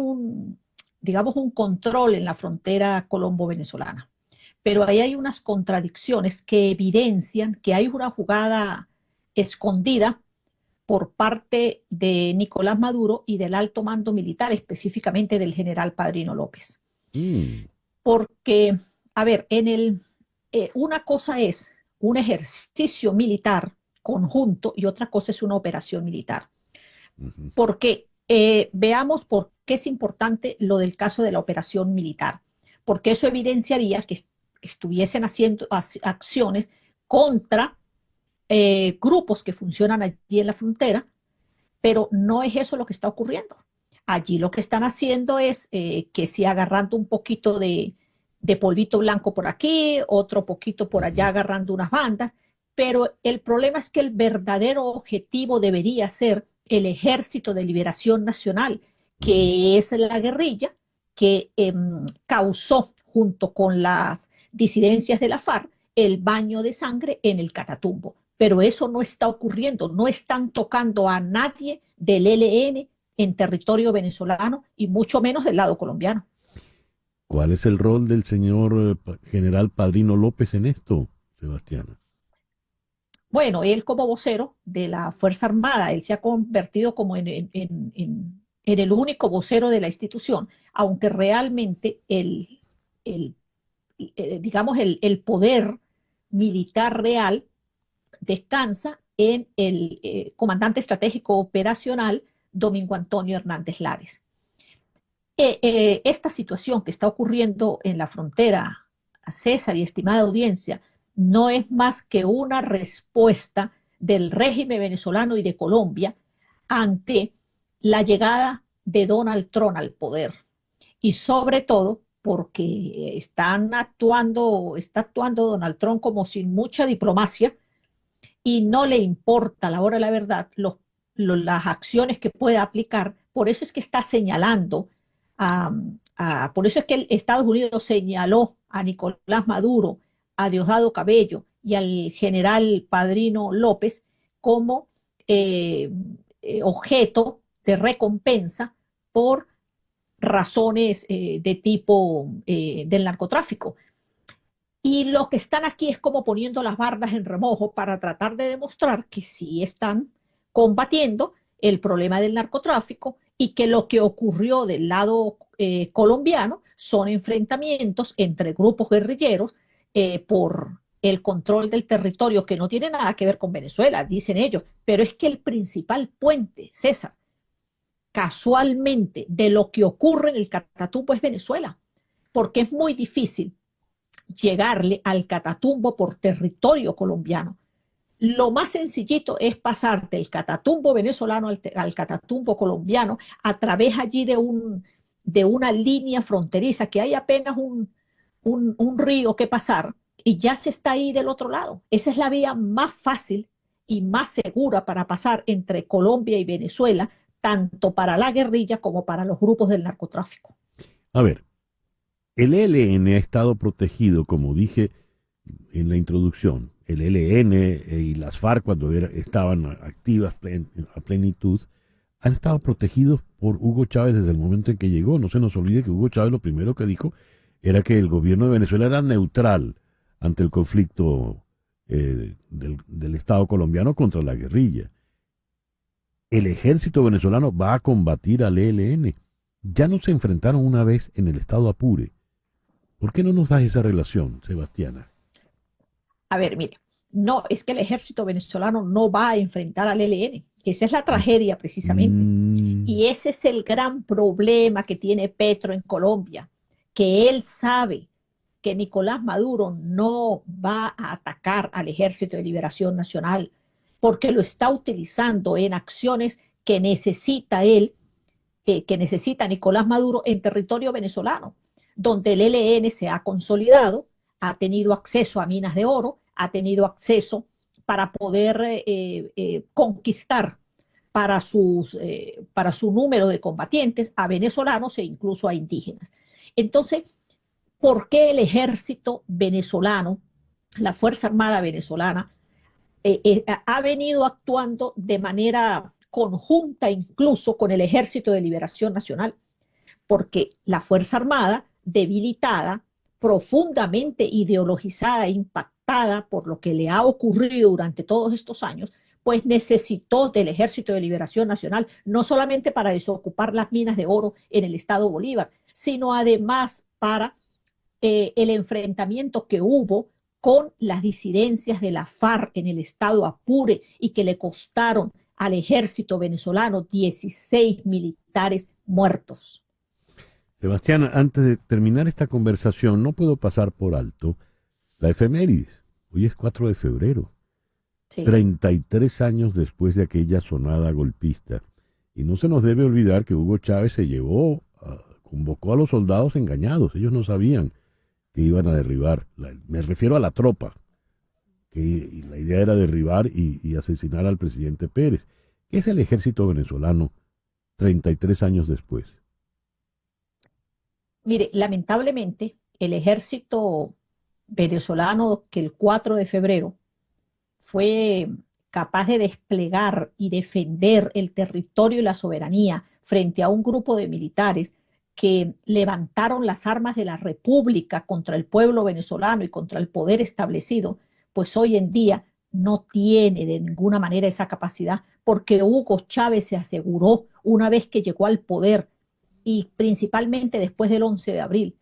digamos, un control en la frontera colombo-venezolana. Pero ahí hay unas contradicciones que evidencian que hay una jugada escondida por parte de Nicolás Maduro y del alto mando militar, específicamente del general Padrino López. Porque, a ver, una cosa es un ejercicio militar conjunto y otra cosa es una operación militar. Porque veamos por qué es importante lo del caso de la operación militar. Porque eso evidenciaría que estuviesen haciendo acciones contra grupos que funcionan allí en la frontera, pero no es eso lo que está ocurriendo. Allí lo que están haciendo es que si agarrando un poquito de polvito blanco por aquí, otro poquito por allá agarrando unas bandas, pero el problema es que el verdadero objetivo debería ser el Ejército de Liberación Nacional, que es la guerrilla que causó junto con las disidencias de la FARC el baño de sangre en el Catatumbo. Pero eso no está ocurriendo, no están tocando a nadie del ELN en territorio venezolano y mucho menos del lado colombiano. ¿Cuál es el rol del señor general Padrino López en esto, Sebastiana? Bueno, él como vocero de la Fuerza Armada, él se ha convertido como en el único vocero de la institución, aunque realmente digamos, el poder militar real descansa en el comandante estratégico operacional Domingo Antonio Hernández Lares. Esta situación que está ocurriendo en la frontera, César y estimada audiencia, no es más que una respuesta del régimen venezolano y de Colombia ante la llegada de Donald Trump al poder. Y sobre todo porque está actuando Donald Trump como sin mucha diplomacia y no le importa a la hora de la verdad las acciones que pueda aplicar. Por eso es que está señalando, por eso es que Estados Unidos señaló a Nicolás Maduro, a Diosdado Cabello y al general Padrino López como objeto de recompensa por razones de tipo del narcotráfico. Y lo que están aquí es como poniendo las bardas en remojo para tratar de demostrar que sí están combatiendo el problema del narcotráfico y que lo que ocurrió del lado colombiano son enfrentamientos entre grupos guerrilleros por el control del territorio que no tiene nada que ver con Venezuela, dicen ellos. Pero es que el principal puente, César, casualmente, de lo que ocurre en el Catatumbo es Venezuela, porque es muy difícil llegarle al Catatumbo por territorio colombiano. Lo más sencillito es pasar del Catatumbo venezolano al Catatumbo colombiano a través allí de una línea fronteriza que hay apenas un río que pasar y ya se está ahí del otro lado. Esa es la vía más fácil y más segura para pasar entre Colombia y Venezuela, tanto para la guerrilla como para los grupos del narcotráfico. A ver, el ELN ha estado protegido, como dije en la introducción, el ELN y las FARC cuando estaban activas a plenitud, han estado protegidos por Hugo Chávez desde el momento en que llegó. No se nos olvide que Hugo Chávez lo primero que dijo era que el gobierno de Venezuela era neutral ante el conflicto del Estado colombiano contra la guerrilla. El ejército venezolano va a combatir al ELN. Ya no se enfrentaron una vez en el estado Apure. ¿Por qué no nos das esa relación, Sebastiana? A ver, mire, no, es que el ejército venezolano no va a enfrentar al ELN. Esa es la tragedia precisamente. Y ese es el gran problema que tiene Petro en Colombia, que él sabe que Nicolás Maduro no va a atacar al Ejército de Liberación Nacional porque lo está utilizando en acciones que necesita él, que necesita Nicolás Maduro en territorio venezolano, donde el ELN se ha consolidado, ha tenido acceso a minas de oro, ha tenido acceso para poder conquistar para su número de combatientes a venezolanos e incluso a indígenas. Entonces, ¿por qué el ejército venezolano, la Fuerza Armada venezolana, ha venido actuando de manera conjunta incluso con el Ejército de Liberación Nacional? Porque la Fuerza Armada, debilitada, profundamente ideologizada e impactada por lo que le ha ocurrido durante todos estos años, pues necesitó del Ejército de Liberación Nacional, no solamente para desocupar las minas de oro en el estado Bolívar, sino además para el enfrentamiento que hubo con las disidencias de la FARC en el estado Apure y que le costaron al ejército venezolano 16 militares muertos. Sebastián, antes de terminar esta conversación, no puedo pasar por alto la efemérides. Hoy es 4 de febrero, sí. 33 años después de aquella sonada golpista. Y no se nos debe olvidar que Hugo Chávez convocó a los soldados engañados. Ellos no sabían que iban a derribar. Me refiero a la tropa, que la idea era derribar y asesinar al presidente Pérez. ¿Qué es el ejército venezolano 33 años después? Mire, lamentablemente, el ejército venezolano que el 4 de febrero fue capaz de desplegar y defender el territorio y la soberanía frente a un grupo de militares que levantaron las armas de la República contra el pueblo venezolano y contra el poder establecido, pues hoy en día no tiene de ninguna manera esa capacidad, porque Hugo Chávez se aseguró una vez que llegó al poder y principalmente después del 11 de abril,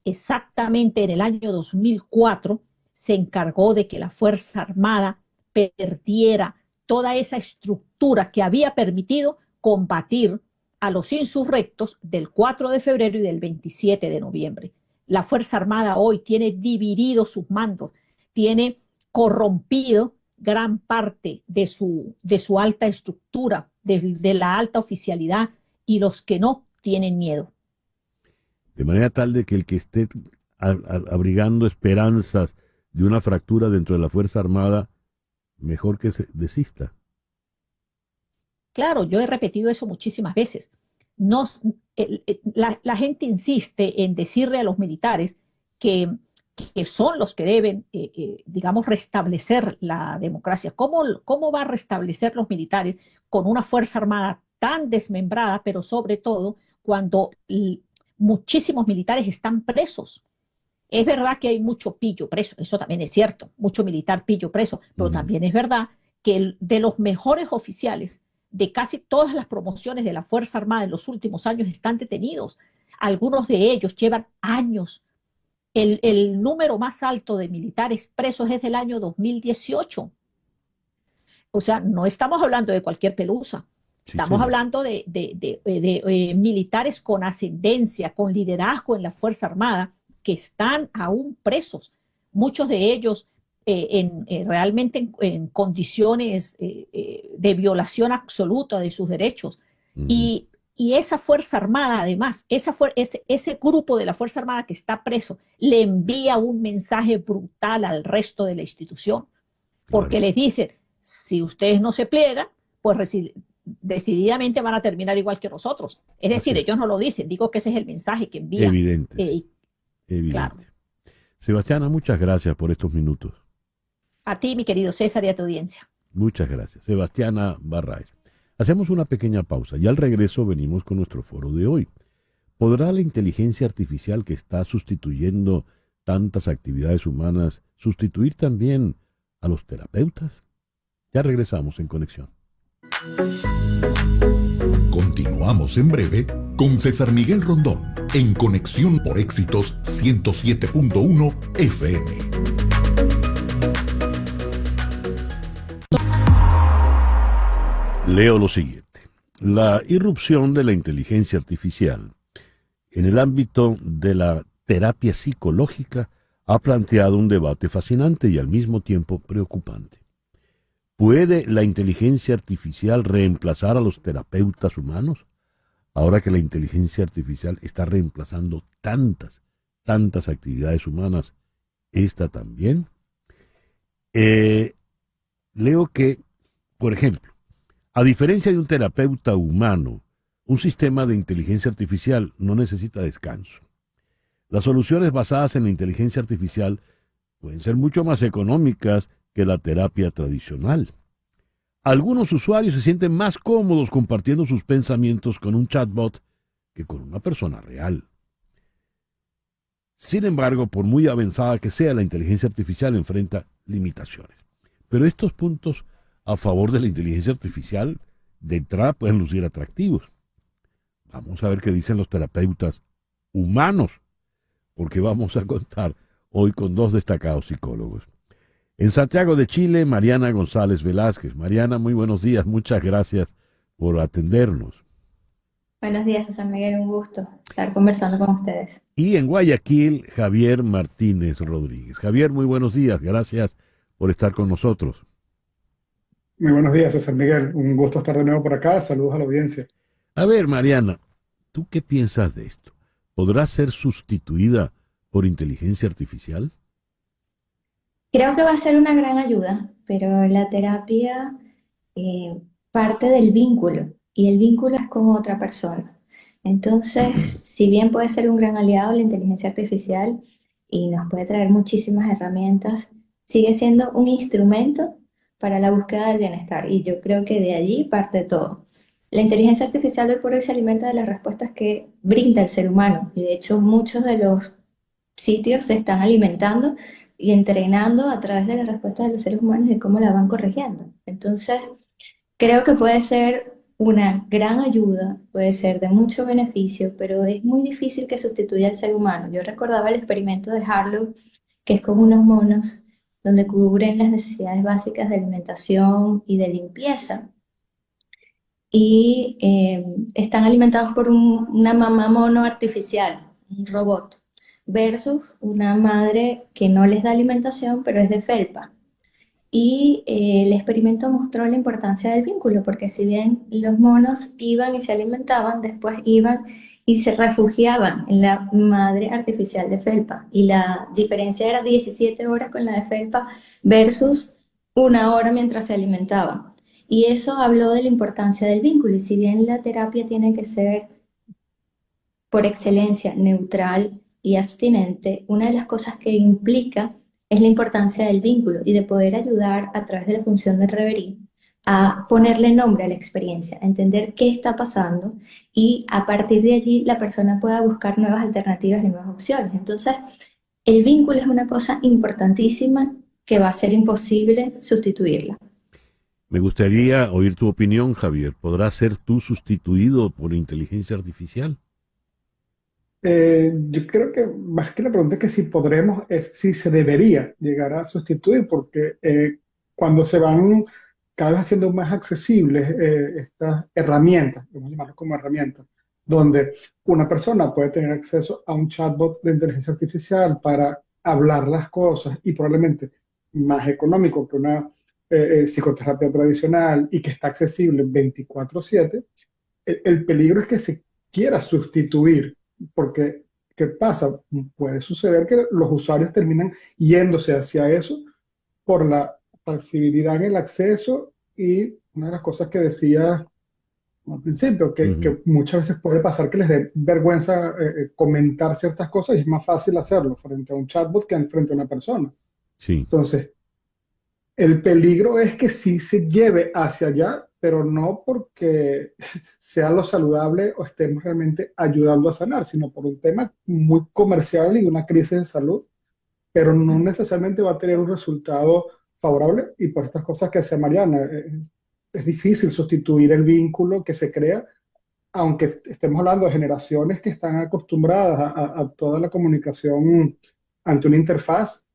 exactamente en el año 2004, se encargó de que la Fuerza Armada perdiera toda esa estructura que había permitido combatir a los insurrectos del 4 de febrero y del 27 de noviembre. La Fuerza Armada hoy tiene dividido sus mandos, tiene corrompido gran parte de su alta estructura, de la alta oficialidad, y los que no tienen miedo. De manera tal de que el que esté abrigando esperanzas de una fractura dentro de la Fuerza Armada, mejor que se desista. Claro, yo he repetido eso muchísimas veces. La gente insiste en decirle a los militares que son los que deben, digamos, restablecer la democracia. ¿Cómo va a restablecer los militares con una Fuerza Armada tan desmembrada, pero sobre todo cuando muchísimos militares están presos? Es verdad que hay mucho pillo preso, eso también es cierto, mucho militar pillo preso, pero también es verdad que de los mejores oficiales de casi todas las promociones de la Fuerza Armada en los últimos años están detenidos. Algunos de ellos llevan años. El número más alto de militares presos es del año 2018. O sea, no estamos hablando de cualquier pelusa. Sí, estamos hablando de militares con ascendencia, con liderazgo en la Fuerza Armada, que están aún presos. Muchos de ellos realmente en condiciones de violación absoluta de sus derechos. Y esa Fuerza Armada, además, ese grupo de la Fuerza Armada que está preso, le envía un mensaje brutal al resto de la institución, porque les dicen, si ustedes no se pliegan, pues decididamente van a terminar igual que nosotros. Es decir, ellos no lo dicen, digo que ese es el mensaje que envían. Evidente. Evidente. Claro. Sebastiana, muchas gracias por estos minutos. A ti, mi querido César, y a tu audiencia. Muchas gracias. Sebastiana Barraez. Hacemos una pequeña pausa y al regreso venimos con nuestro foro de hoy. ¿Podrá la inteligencia artificial que está sustituyendo tantas actividades humanas sustituir también a los terapeutas? Ya regresamos en Conexión. Continuamos en breve con César Miguel Rondón en Conexión por Éxitos 107.1 FM. Leo lo siguiente. La irrupción de la inteligencia artificial en el ámbito de la terapia psicológica ha planteado un debate fascinante y al mismo tiempo preocupante. ¿Puede la inteligencia artificial reemplazar a los terapeutas humanos? Ahora que la inteligencia artificial está reemplazando tantas actividades humanas, ¿esta también? Leo que, por ejemplo, a diferencia de un terapeuta humano, un sistema de inteligencia artificial no necesita descanso. Las soluciones basadas en la inteligencia artificial pueden ser mucho más económicas que la terapia tradicional. Algunos usuarios se sienten más cómodos compartiendo sus pensamientos con un chatbot que con una persona real. Sin embargo, por muy avanzada que sea, la inteligencia artificial enfrenta limitaciones. Pero estos puntos a favor de la inteligencia artificial de entrada pueden lucir atractivos. Vamos a ver qué dicen los terapeutas humanos, porque vamos a contar hoy con dos destacados psicólogos. En Santiago de Chile, Mariana González Velázquez. Mariana, muy buenos días, muchas gracias por atendernos. Buenos días, San Miguel, un gusto estar conversando con ustedes. Y en Guayaquil, Javier Martínez Rodríguez. Javier, muy buenos días, gracias por estar con nosotros. Muy buenos días, César Miguel. Un gusto estar de nuevo por acá. Saludos a la audiencia. A ver, Mariana, ¿tú qué piensas de esto? ¿Podrá ser sustituida por inteligencia artificial? Creo que va a ser una gran ayuda, pero la terapia parte del vínculo y el vínculo es con otra persona. Entonces, si bien puede ser un gran aliado la inteligencia artificial y nos puede traer muchísimas herramientas, sigue siendo un instrumento para la búsqueda del bienestar y yo creo que de allí parte todo. La inteligencia artificial hoy por hoy se alimenta de las respuestas que brinda el ser humano y de hecho muchos de los sitios se están alimentando y entrenando a través de las respuestas de los seres humanos y cómo la van corrigiendo. Entonces, creo que puede ser una gran ayuda, puede ser de mucho beneficio, pero es muy difícil que sustituya al ser humano. Yo recordaba el experimento de Harlow, que es con unos monos donde cubren las necesidades básicas de alimentación y de limpieza. Y están alimentados por una mamá mono artificial, un robot, versus una madre que no les da alimentación, pero es de felpa. Y el experimento mostró la importancia del vínculo, porque si bien los monos iban y se alimentaban, después iban y se refugiaban en la madre artificial de felpa. Y la diferencia era 17 horas con la de felpa versus 1 hora mientras se alimentaban. Y eso habló de la importancia del vínculo. Y si bien la terapia tiene que ser por excelencia neutral y abstinente, una de las cosas que implica es la importancia del vínculo y de poder ayudar a través de la función de reverie a ponerle nombre a la experiencia, a entender qué está pasando y a partir de allí la persona pueda buscar nuevas alternativas y nuevas opciones. Entonces, el vínculo es una cosa importantísima que va a ser imposible sustituirla. Me gustaría oír tu opinión, Javier. ¿Podrás ser tú sustituido por inteligencia artificial? Yo creo que más que la pregunta es que si podremos, es si se debería llegar a sustituir, porque cuando se van cada vez haciendo más accesibles estas herramientas, vamos a llamarlo como herramientas, donde una persona puede tener acceso a un chatbot de inteligencia artificial para hablar las cosas y probablemente más económico que una psicoterapia tradicional y que está accesible 24/7, el peligro es que se quiera sustituir, porque ¿qué pasa? Puede suceder que los usuarios terminan yéndose hacia eso por la facilidad en el acceso y una de las cosas que decía al principio, que muchas veces puede pasar que les dé vergüenza comentar ciertas cosas y es más fácil hacerlo frente a un chatbot que frente a una persona. Sí. Entonces, el peligro es que sí se lleve hacia allá, pero no porque sea lo saludable o estemos realmente ayudando a sanar, sino por un tema muy comercial y una crisis de salud, pero no necesariamente va a tener un resultado favorable y por estas cosas que decía Mariana, es difícil sustituir el vínculo que se crea, aunque estemos hablando de generaciones que están acostumbradas a toda la comunicación ante una interfaz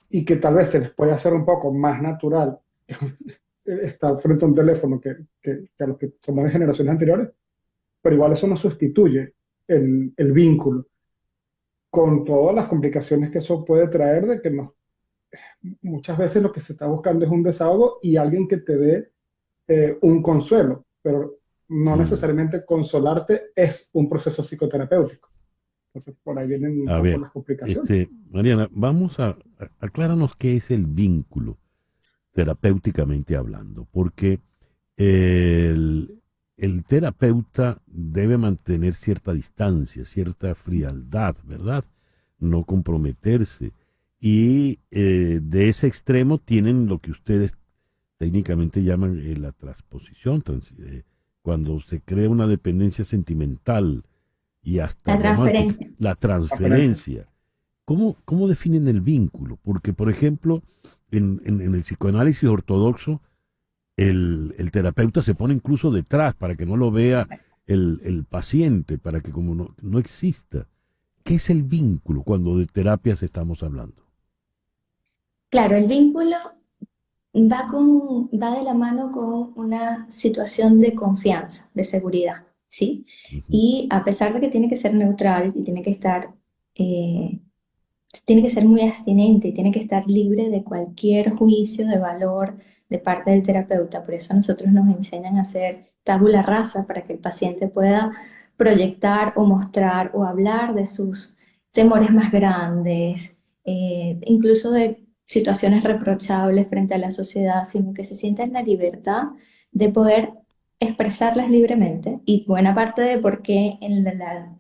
y que tal vez se les puede hacer un poco más natural estar frente a un teléfono que a los que somos de generaciones anteriores, pero igual eso no sustituye el vínculo, con todas las complicaciones que eso puede traer de que muchas veces lo que se está buscando es un desahogo y alguien que te dé un consuelo, pero no necesariamente consolarte es un proceso psicoterapéutico. Entonces, por ahí vienen un A poco ver, las complicaciones. Mariana, vamos a aclárarnos qué es el vínculo, terapéuticamente hablando, porque el terapeuta debe mantener cierta distancia, cierta frialdad, ¿verdad? No comprometerse. Y de ese extremo tienen lo que ustedes técnicamente llaman la transposición, cuando se crea una dependencia sentimental y hasta La transferencia. la transferencia. ¿Cómo definen el vínculo? Porque, por ejemplo, en el psicoanálisis ortodoxo, el terapeuta se pone incluso detrás para que no lo vea el paciente, para que como no exista. ¿Qué es el vínculo cuando de terapias estamos hablando? Claro, el vínculo va de la mano con una situación de confianza, de seguridad, ¿sí? Ujú. Y a pesar de que tiene que ser neutral y tiene que ser muy abstinente y tiene que estar libre de cualquier juicio de valor de parte del terapeuta. Por eso a nosotros nos enseñan a hacer tabula rasa para que el paciente pueda proyectar o mostrar o hablar de sus temores más grandes, incluso de situaciones reprochables frente a la sociedad, sino que se sienta en la libertad de poder expresarlas libremente. Y buena parte de por qué en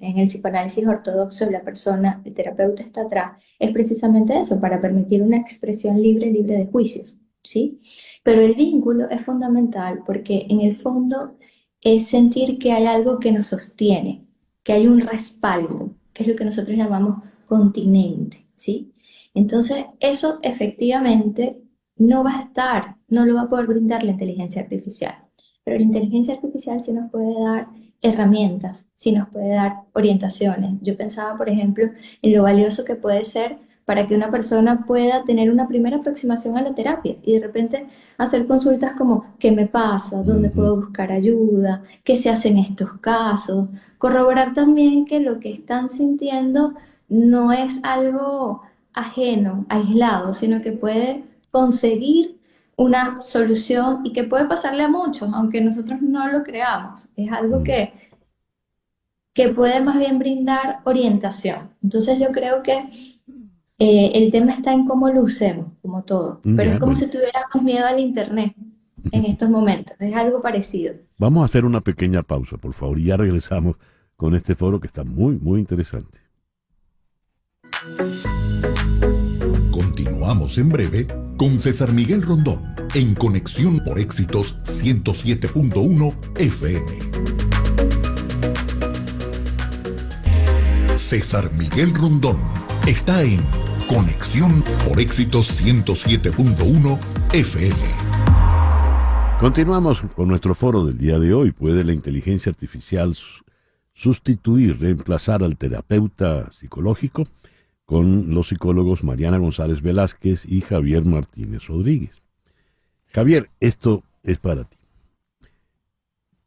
el psicoanálisis ortodoxo el terapeuta está atrás, es precisamente eso, para permitir una expresión libre, libre de juicios, ¿sí? Pero el vínculo es fundamental porque en el fondo es sentir que hay algo que nos sostiene, que hay un respaldo, que es lo que nosotros llamamos continente, ¿sí? Entonces, eso efectivamente no va a estar, no lo va a poder brindar la inteligencia artificial. Pero la inteligencia artificial sí nos puede dar herramientas, sí nos puede dar orientaciones. Yo pensaba, por ejemplo, en lo valioso que puede ser para que una persona pueda tener una primera aproximación a la terapia y de repente hacer consultas como ¿qué me pasa? ¿Dónde puedo buscar ayuda? ¿Qué se hace en estos casos? Corroborar también que lo que están sintiendo no es algo ajeno, aislado, sino que puede conseguir una solución y que puede pasarle a muchos, aunque nosotros no lo creamos. Es algo que puede más bien brindar orientación. Entonces yo creo que el tema está en cómo lo usemos, como todo. Pero es como si tuviéramos miedo al Internet en estos momentos. Es algo parecido. Vamos a hacer una pequeña pausa, por favor, y ya regresamos con este foro que está muy, muy interesante. Continuamos en breve con César Miguel Rondón en Conexión por Éxitos 107.1 FM. César Miguel Rondón está en Conexión por Éxitos 107.1 FM. Continuamos con nuestro foro del día de hoy. ¿Puede la inteligencia artificial sustituir, reemplazar al terapeuta psicológico? Con los psicólogos Mariana González Velázquez y Javier Martínez Rodríguez. Javier, esto es para ti.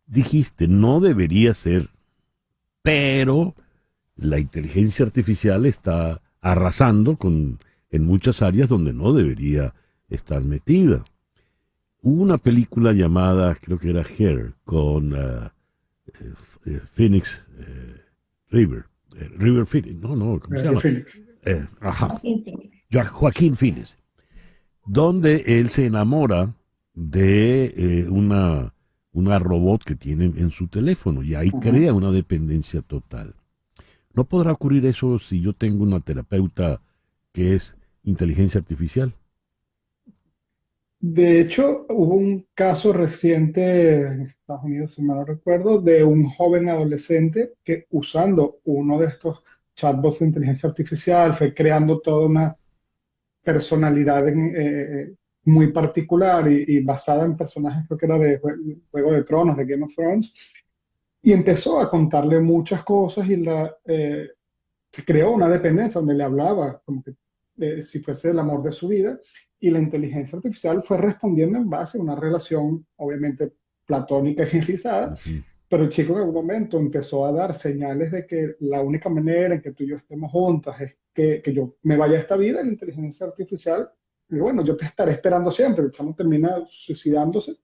Dijiste, no debería ser, pero la inteligencia artificial está arrasando en muchas áreas donde no debería estar metida. Hubo una película llamada, creo que era Hair, con Phoenix River Phoenix, ¿cómo se llama? Phoenix. Joaquín Phoenix, donde él se enamora de una robot que tiene en su teléfono y ahí crea una dependencia total. ¿No podrá ocurrir eso si yo tengo una terapeuta que es inteligencia artificial? De hecho, hubo un caso reciente en Estados Unidos, si mal no recuerdo, de un joven adolescente que usando uno de estos chatbots de inteligencia artificial fue creando toda una personalidad muy particular y basada en personajes, creo que era de Juego de Tronos, de Game of Thrones, y empezó a contarle muchas cosas y se creó una dependencia donde le hablaba como que si fuese el amor de su vida, y la inteligencia artificial fue respondiendo en base a una relación obviamente platónica y idealizada, Ujú. pero el chico en algún momento empezó a dar señales de que la única manera en que tú y yo estemos juntas es que yo me vaya a esta vida, la inteligencia artificial, y bueno, yo te estaré esperando siempre. El chamo termina suicidándose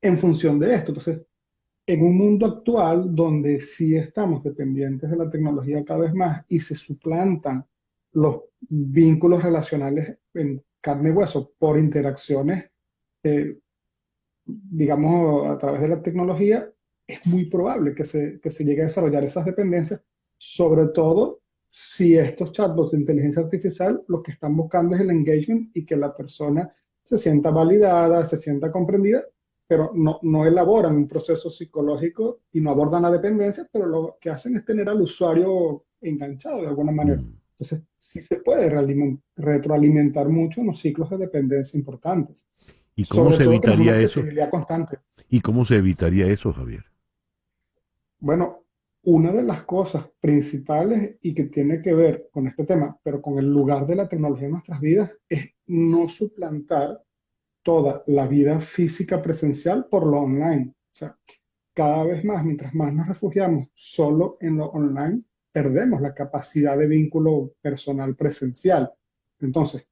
en función de esto. Entonces, en un mundo actual donde sí estamos dependientes de la tecnología cada vez más y se suplantan los vínculos relacionales en carne y hueso por interacciones, eh, digamos, a través de la tecnología, es muy probable que se llegue a desarrollar esas dependencias, sobre todo si estos chatbots de inteligencia artificial lo que están buscando es el engagement y que la persona se sienta validada, se sienta comprendida, pero no elaboran un proceso psicológico y no abordan la dependencia, pero lo que hacen es tener al usuario enganchado de alguna manera. Mm. Entonces, sí se puede retroalimentar mucho en los ciclos de dependencia importantes, ¿Y cómo sobre se todo que no es una evitaría eso? accesibilidad constante. ¿Y cómo se evitaría eso, Javier? Bueno, una de las cosas principales y que tiene que ver con este tema, pero con el lugar de la tecnología en nuestras vidas, es no suplantar toda la vida física presencial por lo online. O sea, cada vez más, mientras más nos refugiamos solo en lo online, perdemos la capacidad de vínculo personal presencial. Entonces,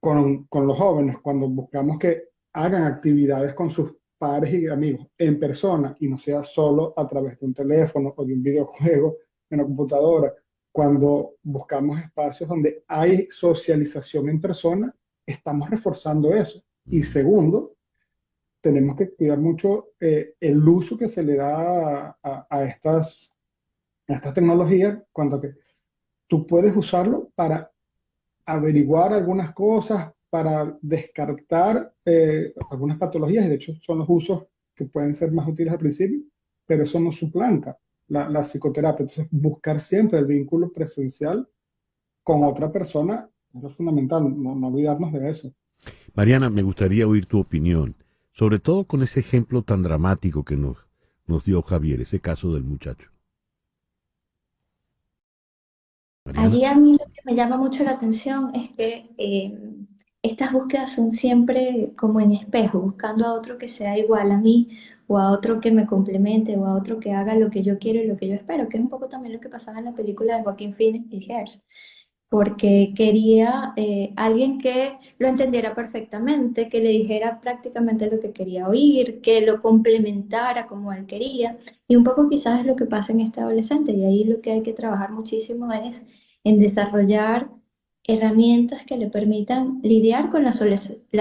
con los jóvenes, cuando buscamos que hagan actividades con sus pares y amigos en persona y no sea solo a través de un teléfono o de un videojuego en la computadora, cuando buscamos espacios donde hay socialización en persona, estamos reforzando eso. Y Mm. segundo, tenemos que cuidar mucho el uso que se le da a estas tecnologías, cuando que tú puedes usarlo para averiguar algunas cosas, para descartar algunas patologías, y de hecho son los usos que pueden ser más útiles al principio, pero eso no suplanta la psicoterapia. Entonces, buscar siempre el vínculo presencial con otra persona es lo fundamental, no olvidarnos de eso. Mariana, me gustaría oír tu opinión, sobre todo con ese ejemplo tan dramático que nos dio Javier, ese caso del muchacho. Mariana. Allí a mí lo que me llama mucho la atención es que estas búsquedas son siempre como en espejo, buscando a otro que sea igual a mí o a otro que me complemente o a otro que haga lo que yo quiero y lo que yo espero, que es un poco también lo que pasaba en la película de Joaquín Phoenix y Hers, porque quería alguien que lo entendiera perfectamente, que le dijera prácticamente lo que quería oír, que lo complementara como él quería, y un poco quizás es lo que pasa en este adolescente, y ahí lo que hay que trabajar muchísimo es en desarrollar herramientas que le permitan lidiar con la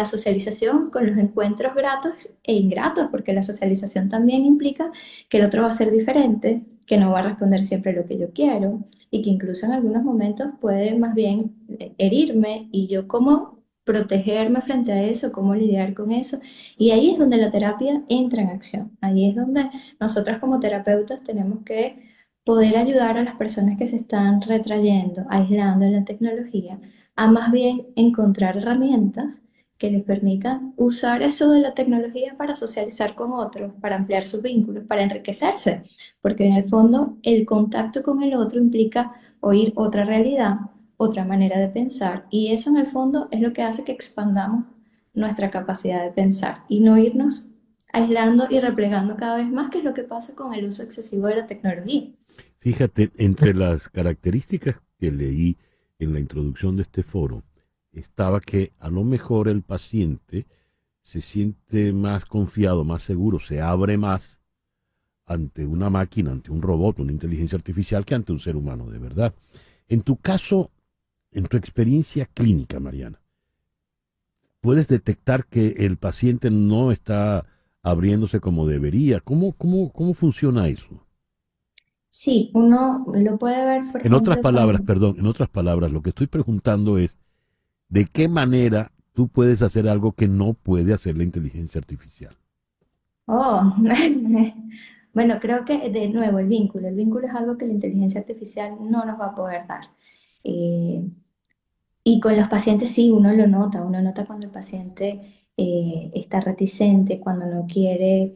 socialización, con los encuentros gratos e ingratos, porque la socialización también implica que el otro va a ser diferente, que no va a responder siempre lo que yo quiero y que incluso en algunos momentos puede más bien herirme y yo cómo protegerme frente a eso, cómo lidiar con eso. Y ahí es donde la terapia entra en acción. Ahí es donde nosotras como terapeutas tenemos que poder ayudar a las personas que se están retrayendo, aislando en la tecnología, a más bien encontrar herramientas que les permitan usar eso de la tecnología para socializar con otros, para ampliar sus vínculos, para enriquecerse, porque en el fondo el contacto con el otro implica oír otra realidad, otra manera de pensar, y eso en el fondo es lo que hace que expandamos nuestra capacidad de pensar y no irnos aislando y replegando cada vez más, que es lo que pasa con el uso excesivo de la tecnología. Fíjate, entre las características que leí en la introducción de este foro, estaba que a lo mejor el paciente se siente más confiado, más seguro, se abre más ante una máquina, ante un robot, una inteligencia artificial, que ante un ser humano de verdad. En tu caso, en tu experiencia clínica, Mariana, ¿puedes detectar que el paciente no está abriéndose como debería? ¿Cómo funciona eso? Sí, uno lo puede ver, por En otras ejemplo, palabras, con... perdón, en otras palabras, lo que estoy preguntando es, ¿de qué manera tú puedes hacer algo que no puede hacer la inteligencia artificial? Oh, bueno, creo que de nuevo el vínculo es algo que la inteligencia artificial no nos va a poder dar. Eh, Y con los pacientes sí, uno nota cuando el paciente está reticente, cuando no quiere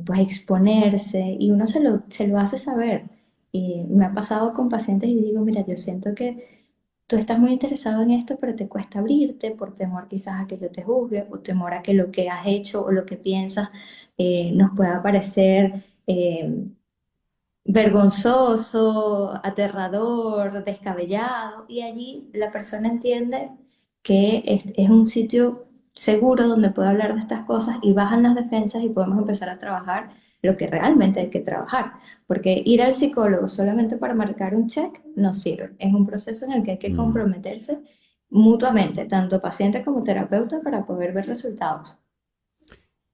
pues exponerse y uno se lo hace saber. Y me ha pasado con pacientes y digo, mira, yo siento que tú estás muy interesado en esto, pero te cuesta abrirte por temor quizás a que yo te juzgue o temor a que lo que has hecho o lo que piensas nos pueda parecer vergonzoso, aterrador, descabellado, y allí la persona entiende que es un sitio seguro donde puede hablar de estas cosas y bajan las defensas y podemos empezar a trabajar lo que realmente hay que trabajar, porque ir al psicólogo solamente para marcar un check no sirve, es un proceso en el que hay que Mm. comprometerse mutuamente, tanto paciente como terapeuta, para poder ver resultados.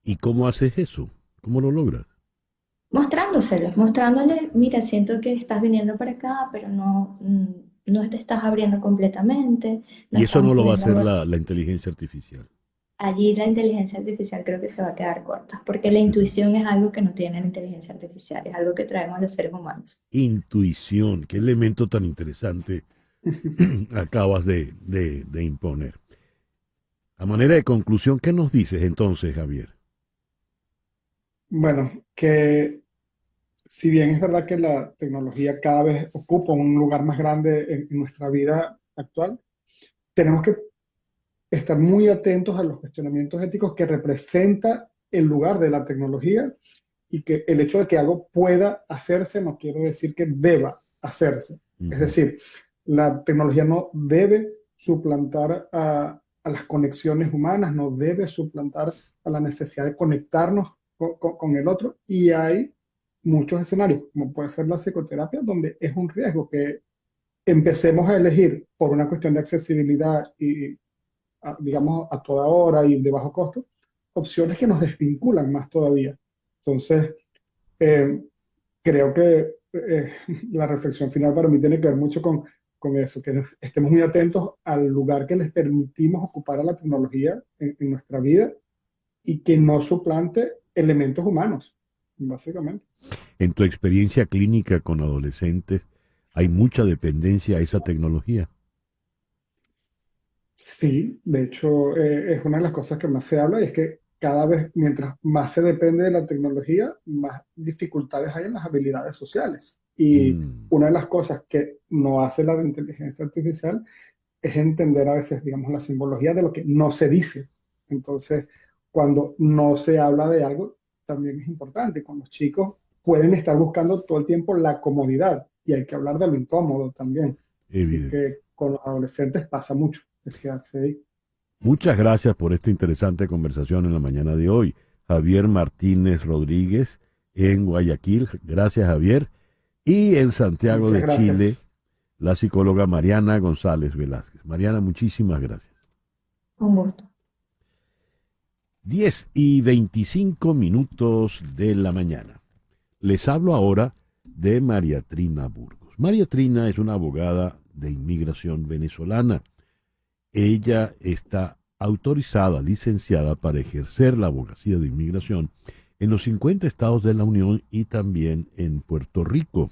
¿Y cómo haces eso? ¿Cómo lo logras? Mostrándole, mira, siento que estás viniendo para acá, pero no, no te estás abriendo completamente, no Y eso no estamos lo va a pudiendo hacer ver. la inteligencia artificial. Allí la inteligencia artificial creo que se va a quedar corta, porque la intuición es algo que no tiene la inteligencia artificial, es algo que traemos los seres humanos. Intuición, qué elemento tan interesante acabas de imponer. A manera de conclusión, ¿qué nos dices entonces, Javier? Bueno, que si bien es verdad que la tecnología cada vez ocupa un lugar más grande en nuestra vida actual, tenemos que estar muy atentos a los cuestionamientos éticos que representa el lugar de la tecnología y que el hecho de que algo pueda hacerse no quiere decir que deba hacerse. Es Ujú. decir, la tecnología no debe suplantar a las conexiones humanas, no debe suplantar a la necesidad de conectarnos con el otro. Y hay muchos escenarios, como puede ser la psicoterapia, donde es un riesgo que empecemos a elegir por una cuestión de accesibilidad y digamos, a toda hora y de bajo costo, opciones que nos desvinculan más todavía. Entonces, eh, creo que la reflexión final para mí tiene que ver mucho con eso, que estemos muy atentos al lugar que les permitimos ocupar a la tecnología en nuestra vida y que no suplante elementos humanos, básicamente. En tu experiencia clínica con adolescentes, ¿hay mucha dependencia a esa tecnología? Sí, de hecho, es una de las cosas que más se habla y es que cada vez, mientras más se depende de la tecnología, más dificultades hay en las habilidades sociales. Y Mm, una de las cosas que no hace la inteligencia artificial es entender a veces, digamos, la simbología de lo que no se dice. Entonces, cuando no se habla de algo, también es importante. Con los chicos pueden estar buscando todo el tiempo la comodidad y hay que hablar de lo incómodo también. Así evidente. que con los adolescentes pasa mucho, es quedarse ahí. Muchas gracias por esta interesante conversación en la mañana de hoy. Javier Martínez Rodríguez en Guayaquil. Gracias, Javier. Y en Santiago Muchas de Chile, gracias. la psicóloga Mariana González Velázquez. Mariana, muchísimas gracias. Un gusto. 10:25 de la mañana. Les hablo ahora de María Trina Burgos. María Trina es una abogada de inmigración venezolana. Ella está autorizada, licenciada para ejercer la abogacía de inmigración en los 50 estados de la Unión y también en Puerto Rico.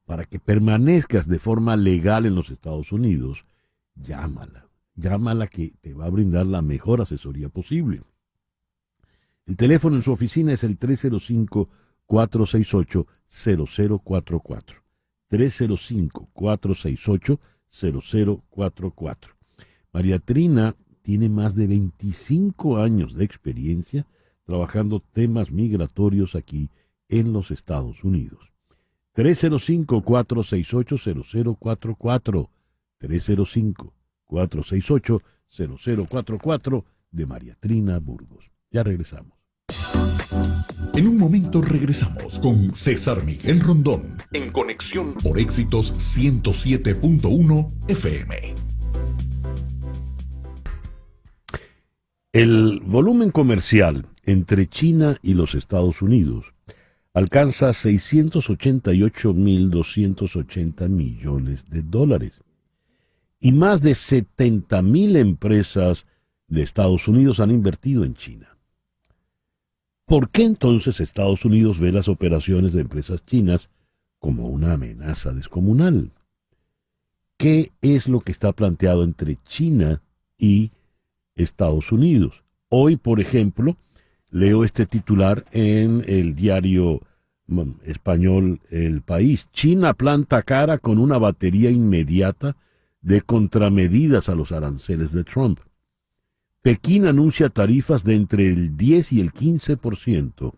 Para que permanezcas de forma legal en los Estados Unidos, llámala. Llámala que te va a brindar la mejor asesoría posible. El teléfono en su oficina es el 305-468-0044. 305-468-0044. María Trina tiene más de 25 años de experiencia trabajando temas migratorios aquí en los Estados Unidos. 305-468-0044. 305-468-0044 de María Trina Burgos. Ya regresamos. En un momento regresamos con César Miguel Rondón en Conexión por Éxitos 107.1 FM. El volumen comercial entre China y los Estados Unidos alcanza 688.280 millones de dólares. Y más de 70.000 empresas de Estados Unidos han invertido en China. ¿Por qué entonces Estados Unidos ve las operaciones de empresas chinas como una amenaza descomunal? ¿qué es lo que está planteado entre China y Estados Unidos? Hoy, por ejemplo, leo este titular en el diario español El País. China planta cara con una batería inmediata de contramedidas a los aranceles de Trump. Pekín anuncia tarifas de entre el 10 y el 15%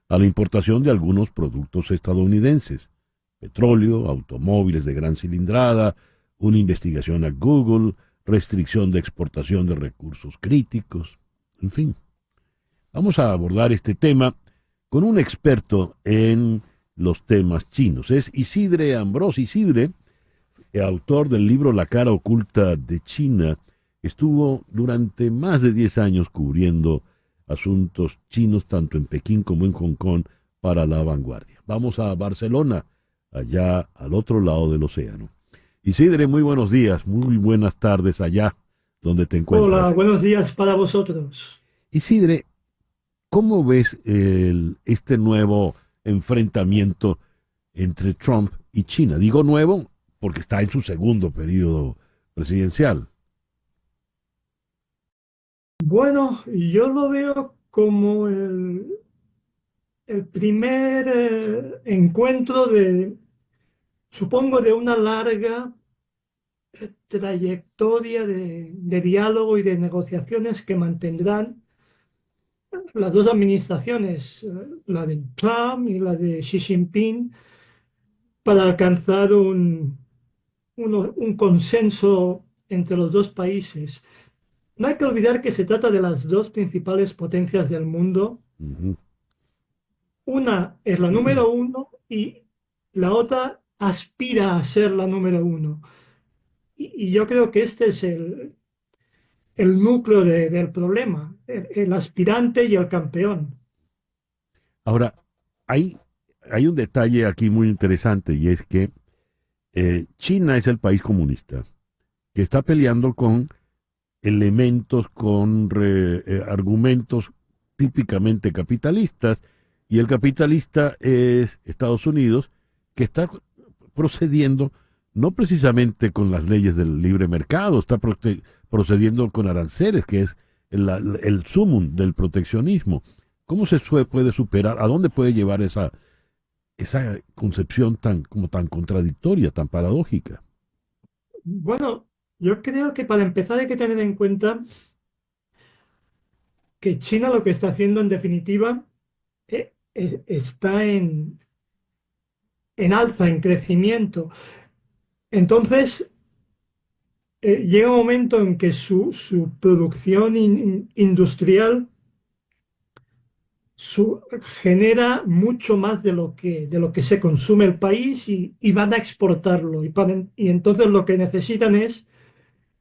a la importación de algunos productos estadounidenses. Petróleo, automóviles de gran cilindrada, una investigación a Google, restricción de exportación de recursos críticos, en fin. Vamos a abordar este tema con un experto en los temas chinos. Es Isidre Ambrós. Isidre, autor del libro La cara oculta de China, estuvo durante más de 10 años cubriendo asuntos chinos tanto en Pekín como en Hong Kong para La Vanguardia. Vamos a Barcelona, allá al otro lado del océano. Isidre, muy buenos días, muy buenas tardes allá donde te encuentras. Hola, buenos días para vosotros. Isidre, ¿cómo ves este nuevo enfrentamiento entre Trump y China? Digo nuevo porque está en su segundo periodo presidencial. Bueno, yo lo veo como el primer encuentro supongo, de una larga trayectoria de diálogo y de negociaciones que mantendrán las dos administraciones, la de Trump y la de Xi Jinping, para alcanzar un consenso entre los dos países. No hay que olvidar que se trata de las dos principales potencias del mundo. Uh-huh. Una es la número uno y la otra aspira a ser la número uno. Y yo creo que este es el núcleo del problema, el aspirante y el campeón. Ahora, hay un detalle aquí muy interesante y es que China es el país comunista que está peleando con elementos, con argumentos típicamente capitalistas, y el capitalista es Estados Unidos, que está procediendo no precisamente con las leyes del libre mercado, está procediendo con aranceles, que es el sumum del proteccionismo. ¿Cómo se puede superar? ¿A dónde puede llevar esa concepción tan contradictoria, tan paradójica? Bueno, yo creo que para empezar hay que tener en cuenta que China lo que está haciendo en definitiva está en alza, en crecimiento. Entonces, llega un momento en que su producción industrial genera mucho más de lo que se consume el país y van a exportarlo. Y entonces lo que necesitan es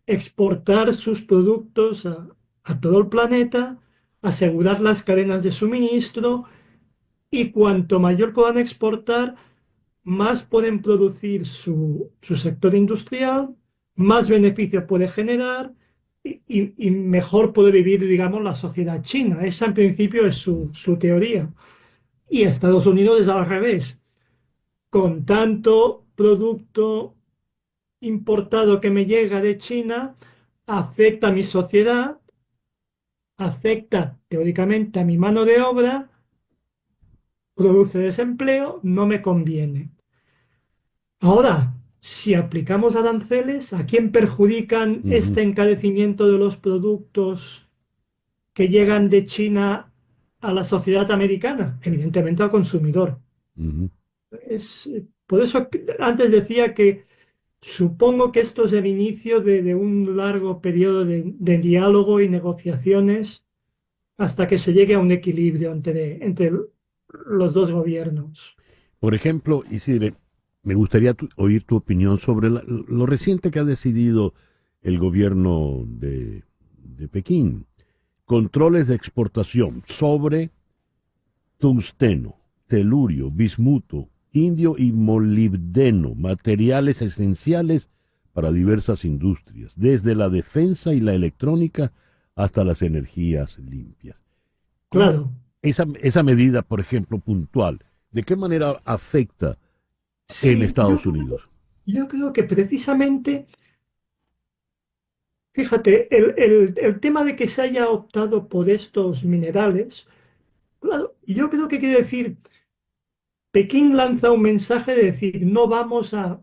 exportar sus productos a todo el planeta, asegurar las cadenas de suministro, y cuanto mayor puedan exportar, más pueden producir su sector industrial, más beneficio puede generar y mejor puede vivir, digamos, la sociedad china. Esa en principio es su teoría. Y Estados Unidos es al revés. Con tanto producto importado que me llega de China, afecta a mi sociedad, afecta teóricamente a mi mano de obra, produce desempleo, no me conviene. Ahora, si aplicamos aranceles, ¿a quién perjudican este encarecimiento de los productos que llegan de China a la sociedad americana? Evidentemente al consumidor. Uh-huh. Por eso antes decía que supongo que esto es el inicio de un largo periodo de diálogo y negociaciones hasta que se llegue a un equilibrio entre los dos gobiernos. Por ejemplo, Isidre, me gustaría oír tu opinión sobre lo reciente que ha decidido el gobierno de Pekín. Controles de exportación sobre tungsteno, telurio, bismuto, indio y molibdeno, materiales esenciales para diversas industrias, desde la defensa y la electrónica hasta las energías limpias. Claro. Esa medida, por ejemplo, puntual, ¿de qué manera afecta en Estados Unidos? Yo creo que precisamente, fíjate, el tema de que se haya optado por estos minerales, claro, yo creo que quiere decir, Pekín lanza un mensaje de decir, no vamos a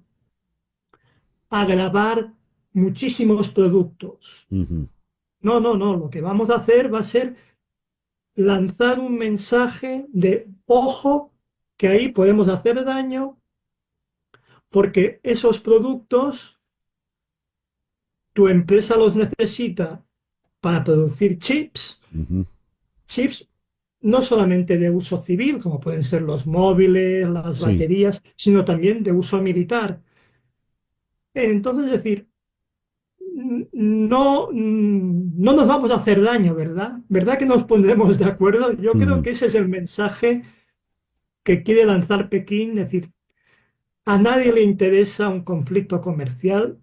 grabar muchísimos productos. Ujú. No, no, no, lo que vamos a hacer va a ser lanzar un mensaje de, ojo, que ahí podemos hacer daño, porque esos productos tu empresa los necesita para producir chips, Ujú. chips no solamente de uso civil, como pueden ser los móviles, las Sí. baterías, sino también de uso militar. Entonces, es decir, no nos vamos a hacer daño, ¿verdad? ¿Verdad que nos pondremos de acuerdo? Yo creo Ujú. que ese es el mensaje que quiere lanzar Pekín, es decir, a nadie le interesa un conflicto comercial,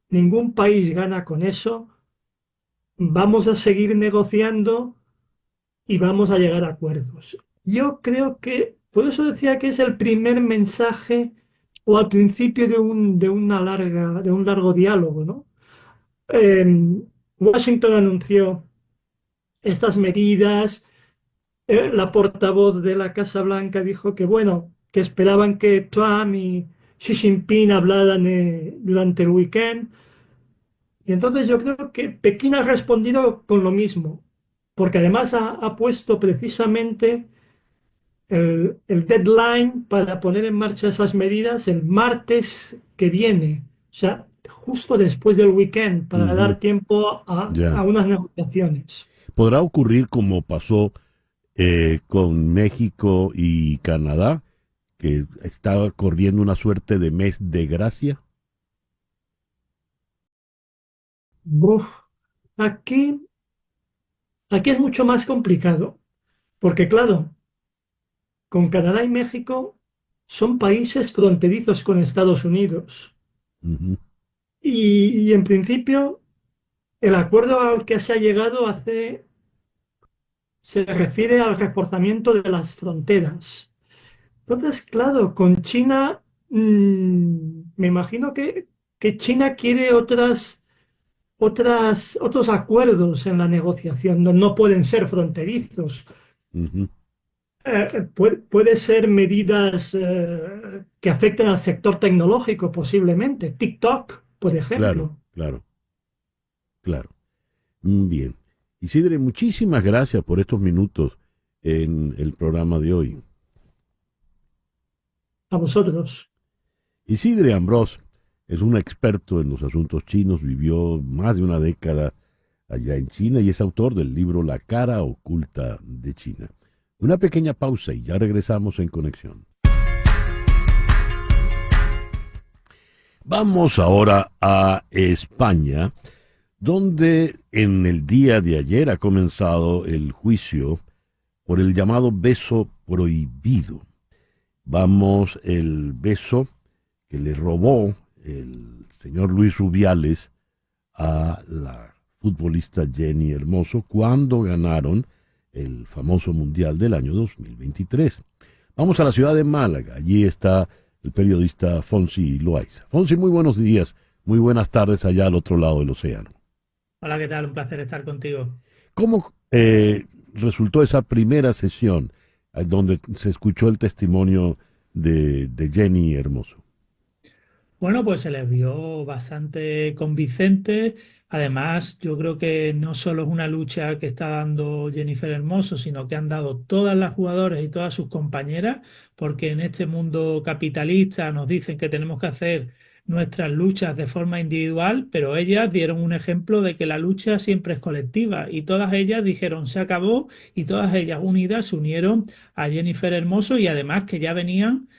ningún país gana con eso, vamos a seguir negociando y vamos a llegar a acuerdos. Yo creo que, por eso decía que es el primer mensaje o al principio de un largo diálogo, ¿no? Eh, Washington anunció estas medidas, la portavoz de la Casa Blanca dijo que, bueno, que esperaban que Trump y Xi Jinping hablaran durante el weekend. Y entonces yo creo que Pekín ha respondido con lo mismo, porque además ha puesto precisamente el deadline para poner en marcha esas medidas el martes que viene, o sea, justo después del weekend, para Ujú. dar tiempo a Ya. unas negociaciones. ¿Podrá ocurrir como pasó con México y Canadá, que estaba corriendo una suerte de mes de gracia? Uf, aquí, aquí es mucho más complicado, porque claro, con Canadá y México son países fronterizos con Estados Unidos. Ujú. Y en principio, el acuerdo al que se ha llegado se refiere al reforzamiento de las fronteras. Entonces, claro, con China, me imagino que China quiere otros acuerdos en la negociación, no, no pueden ser fronterizos. Ujú. Puede ser medidas que afecten al sector tecnológico, posiblemente. TikTok, por Claro, ejemplo. claro, claro. Bien. Isidre, muchísimas gracias por estos minutos en el programa de hoy. A vosotros. Isidre Ambrós es un experto en los asuntos chinos, vivió más de una década allá en China y es autor del libro La cara oculta de China. Una pequeña pausa y ya regresamos en conexión. Vamos ahora a España, donde en el día de ayer ha comenzado el juicio por el llamado beso prohibido. Vamos, el beso que le robó el señor Luis Rubiales a la futbolista Jenny Hermoso cuando ganaron el famoso Mundial del año 2023. Vamos a la ciudad de Málaga. Allí está el periodista Fonsi Loaiza. Fonsi, muy buenos días, muy buenas tardes allá al otro lado del océano. Hola, ¿qué tal? Un placer estar contigo. ¿Cómo resultó esa primera sesión donde se escuchó el testimonio de Jenny Hermoso? Bueno, pues se les vio bastante convincente. Además, yo creo que no solo es una lucha que está dando Jennifer Hermoso, sino que han dado todas las jugadoras y todas sus compañeras, porque en este mundo capitalista nos dicen que tenemos que hacer nuestras luchas de forma individual, pero ellas dieron un ejemplo de que la lucha siempre es colectiva y todas ellas dijeron se acabó y todas ellas unidas se unieron a Jennifer Hermoso y además que ya venían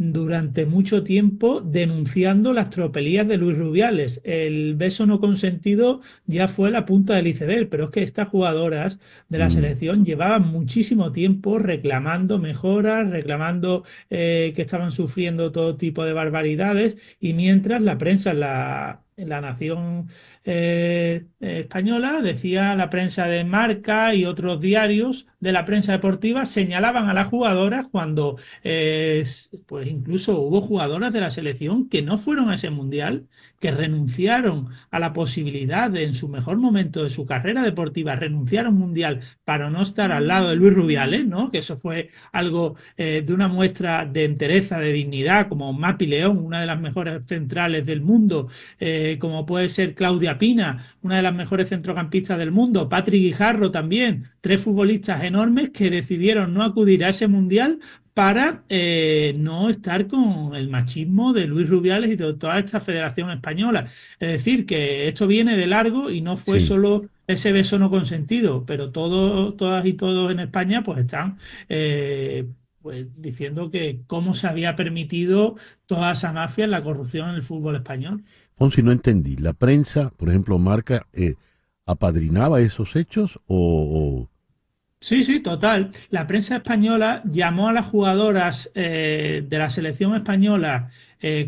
durante mucho tiempo denunciando las tropelías de Luis Rubiales. El beso no consentido ya fue la punta del iceberg, pero es que estas jugadoras de la Mm. selección llevaban muchísimo tiempo reclamando mejoras, reclamando que estaban sufriendo todo tipo de barbaridades y mientras la prensa en la nación española, decía la prensa de Marca y otros diarios de la prensa deportiva, señalaban a las jugadoras cuando pues incluso hubo jugadoras de la selección que no fueron a ese mundial, que renunciaron a la posibilidad de, en su mejor momento de su carrera deportiva, renunciar a un mundial para no estar al lado de Luis Rubiales, ¿no? Que eso fue algo de una muestra de entereza, de dignidad, como Mapi León, una de las mejores centrales del mundo, como puede ser Claudia Pina, una de las mejores centrocampistas del mundo, Patrick Guijarro también, 3 futbolistas enormes que decidieron no acudir a ese mundial para no estar con el machismo de Luis Rubiales y de toda esta Federación Española. Es decir, que esto viene de largo y no fue Sí. solo ese beso no consentido, pero todas y todos en España pues están pues diciendo que cómo se había permitido toda esa mafia en la corrupción en el fútbol español. Fonsi, no entendí. ¿La prensa, por ejemplo, Marca, apadrinaba esos hechos o... Sí, sí, total. La prensa española llamó a las jugadoras de la selección española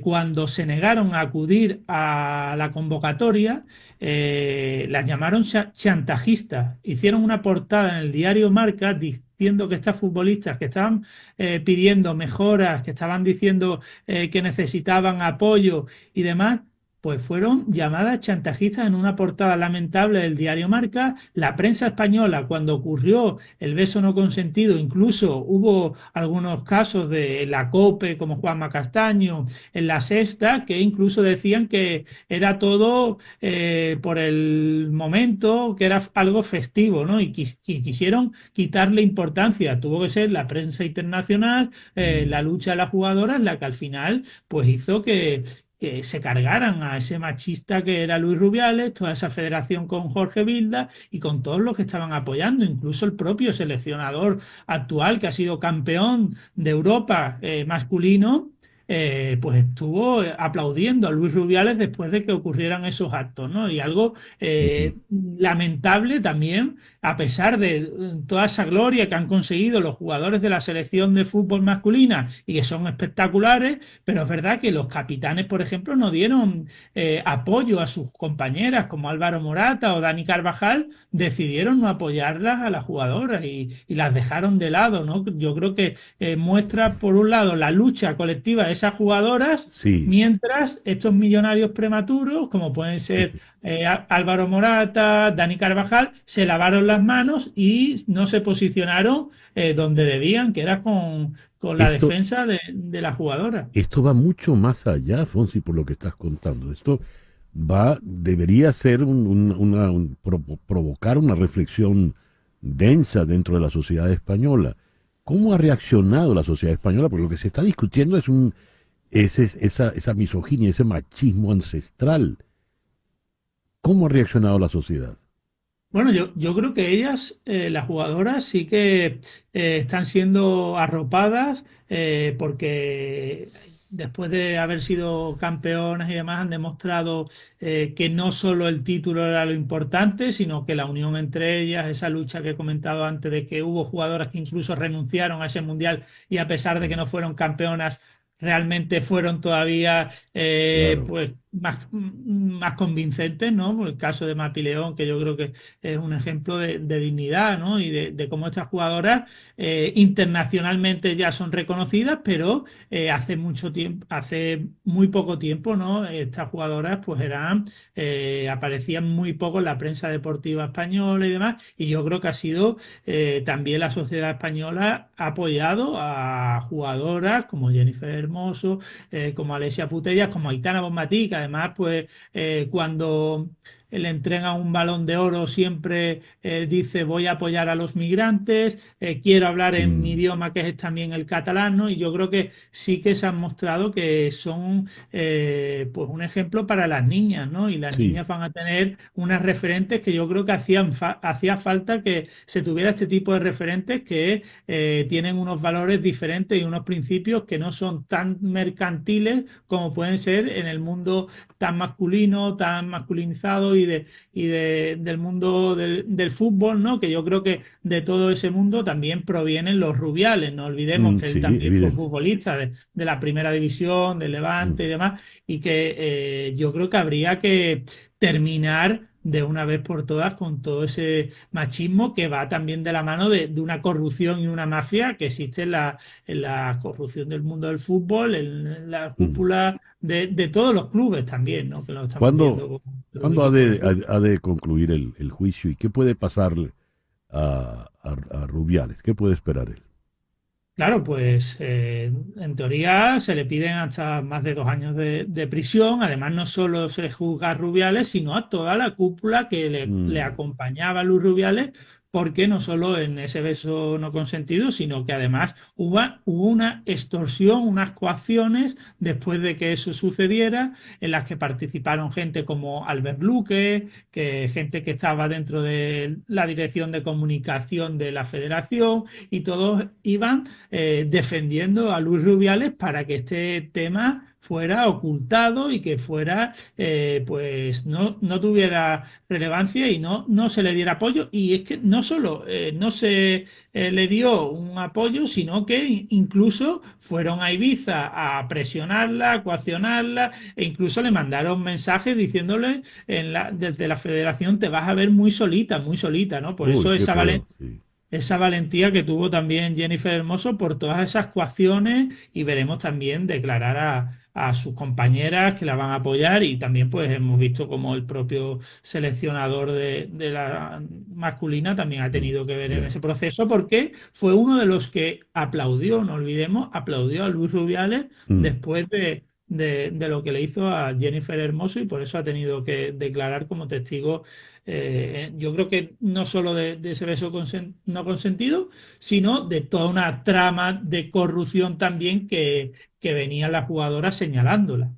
cuando se negaron a acudir a la convocatoria, las llamaron chantajistas. Hicieron una portada en el diario Marca diciendo que estas futbolistas que estaban pidiendo mejoras, que estaban diciendo que necesitaban apoyo y demás, pues fueron llamadas chantajistas en una portada lamentable del diario Marca. La prensa española, cuando ocurrió el beso no consentido, incluso hubo algunos casos de la COPE, como Juanma Castaño, en La Sexta, que incluso decían que era todo por el momento, que era algo festivo, ¿no? Y quisieron quitarle importancia. Tuvo que ser la prensa internacional, la lucha de las jugadoras, la que al final pues hizo que se cargaran a ese machista que era Luis Rubiales, toda esa federación con Jorge Vilda y con todos los que estaban apoyando, incluso el propio seleccionador actual que ha sido campeón de Europa masculino, pues estuvo aplaudiendo a Luis Rubiales después de que ocurrieran esos actos, ¿no? Y algo lamentable también, a pesar de toda esa gloria que han conseguido los jugadores de la selección de fútbol masculina y que son espectaculares, pero es verdad que los capitanes, por ejemplo, no dieron apoyo a sus compañeras como Álvaro Morata o Dani Carvajal, decidieron no apoyarlas a las jugadoras y las dejaron de lado, ¿no? Yo creo que muestra, por un lado, la lucha colectiva de esas jugadoras, Sí. mientras estos millonarios prematuros, como pueden ser Álvaro Morata, Dani Carvajal, se lavaron las manos y no se posicionaron donde debían, que era con la Esto- defensa de la jugadora. Esto va mucho más allá, Fonsi, por lo que estás contando. Esto debería ser provocar una reflexión densa dentro de la sociedad española. ¿Cómo ha reaccionado la sociedad española? Porque lo que se está discutiendo es esa misoginia, ese machismo ancestral. ¿Cómo ha reaccionado la sociedad? Bueno, yo creo que ellas, las jugadoras, sí que están siendo arropadas porque después de haber sido campeonas y demás han demostrado que no solo el título era lo importante, sino que la unión entre ellas, esa lucha que he comentado antes de que hubo jugadoras que incluso renunciaron a ese mundial y a pesar de que no fueron campeonas, realmente fueron todavía Claro. pues más convincentes, ¿no? Por el caso de Mapi León, que yo creo que es un ejemplo de dignidad, ¿no? Y de cómo estas jugadoras internacionalmente ya son reconocidas, pero hace mucho tiempo, hace muy poco tiempo, ¿no? Estas jugadoras pues aparecían muy poco en la prensa deportiva española y demás, y yo creo que ha sido también la sociedad española ha apoyado a jugadoras como Jennifer Hermoso, como Alessia Putellas, como Aitana Bonmatí, que además pues cuando le entrega un Balón de Oro siempre dice voy a apoyar a los migrantes, quiero hablar en mi idioma que es también el catalán, ¿no? Y yo creo que sí que se han mostrado que son pues un ejemplo para las niñas, ¿no? Y las Sí. niñas van a tener unas referentes que yo creo que hacía falta que se tuviera este tipo de referentes que tienen unos valores diferentes y unos principios que no son tan mercantiles como pueden ser en el mundo tan masculino, tan masculinizado y del mundo del fútbol, ¿no? Que yo creo que de todo ese mundo también provienen los Rubiales. No olvidemos que él Sí, también evidente. fue futbolista de la primera división, del Levante y demás, y que yo creo que habría que terminar de una vez por todas con todo ese machismo que va también de la mano de una corrupción y una mafia que existe en la corrupción del mundo del fútbol, en la Mm. cúpula de todos los clubes también, ¿no? Que lo estamos ¿Cuándo, viendo con los cuándo ha equipos de de, fútbol. ha de concluir el juicio y qué puede pasarle a Rubiales? ¿Qué puede esperar él? Claro, pues en teoría se le piden hasta más de 2 años de prisión. Además, no solo se le juzga a Rubiales, sino a toda la cúpula que le Mm. acompañaba a Luis Rubiales, porque no solo en ese beso no consentido, sino que además hubo una extorsión, unas coacciones después de que eso sucediera, en las que participaron gente como Albert Luque, gente que estaba dentro de la dirección de comunicación de la federación, y todos iban defendiendo a Luis Rubiales para que este tema fuera ocultado y que fuera, pues no tuviera relevancia y no se le diera apoyo. Y es que no solo no se le dio un apoyo, sino que incluso fueron a Ibiza a presionarla, a coaccionarla, e incluso le mandaron mensajes diciéndole desde la federación: te vas a ver muy solita, ¿no? Por Uy, eso qué feo. Sí. esa valentía que tuvo también Jennifer Hermoso por todas esas coacciones, y veremos también declarar a sus compañeras que la van a apoyar, y también pues hemos visto como el propio seleccionador de la masculina también ha tenido que ver en Ya. ese proceso, porque fue uno de los que aplaudió, no olvidemos, aplaudió a Luis Rubiales Mm. después de lo que le hizo a Jennifer Hermoso, y por eso ha tenido que declarar como testigo. Yo creo que no solo de ese beso no consentido, sino de toda una trama de corrupción también que venían las jugadoras señalándola.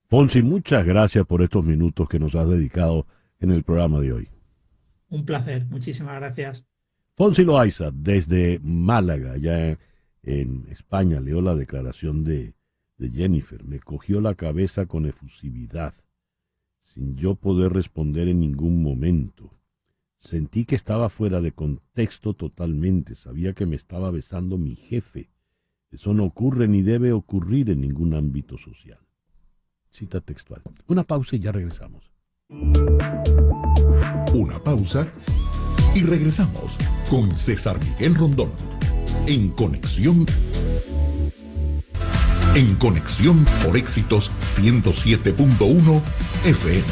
Fonsi, muchas gracias por estos minutos que nos has dedicado en el programa de hoy. Un placer, muchísimas gracias. Fonsi Loaiza, desde Málaga, ya en España, leo la declaración de Jennifer. Me cogió la cabeza con efusividad, sin yo poder responder en ningún momento. Sentí que estaba fuera de contexto totalmente. Sabía que me estaba besando mi jefe. Eso no ocurre ni debe ocurrir en ningún ámbito social. Cita textual. Una pausa y ya regresamos. Una pausa y regresamos con César Miguel Rondón en Conexión por Éxitos 107.1 FM.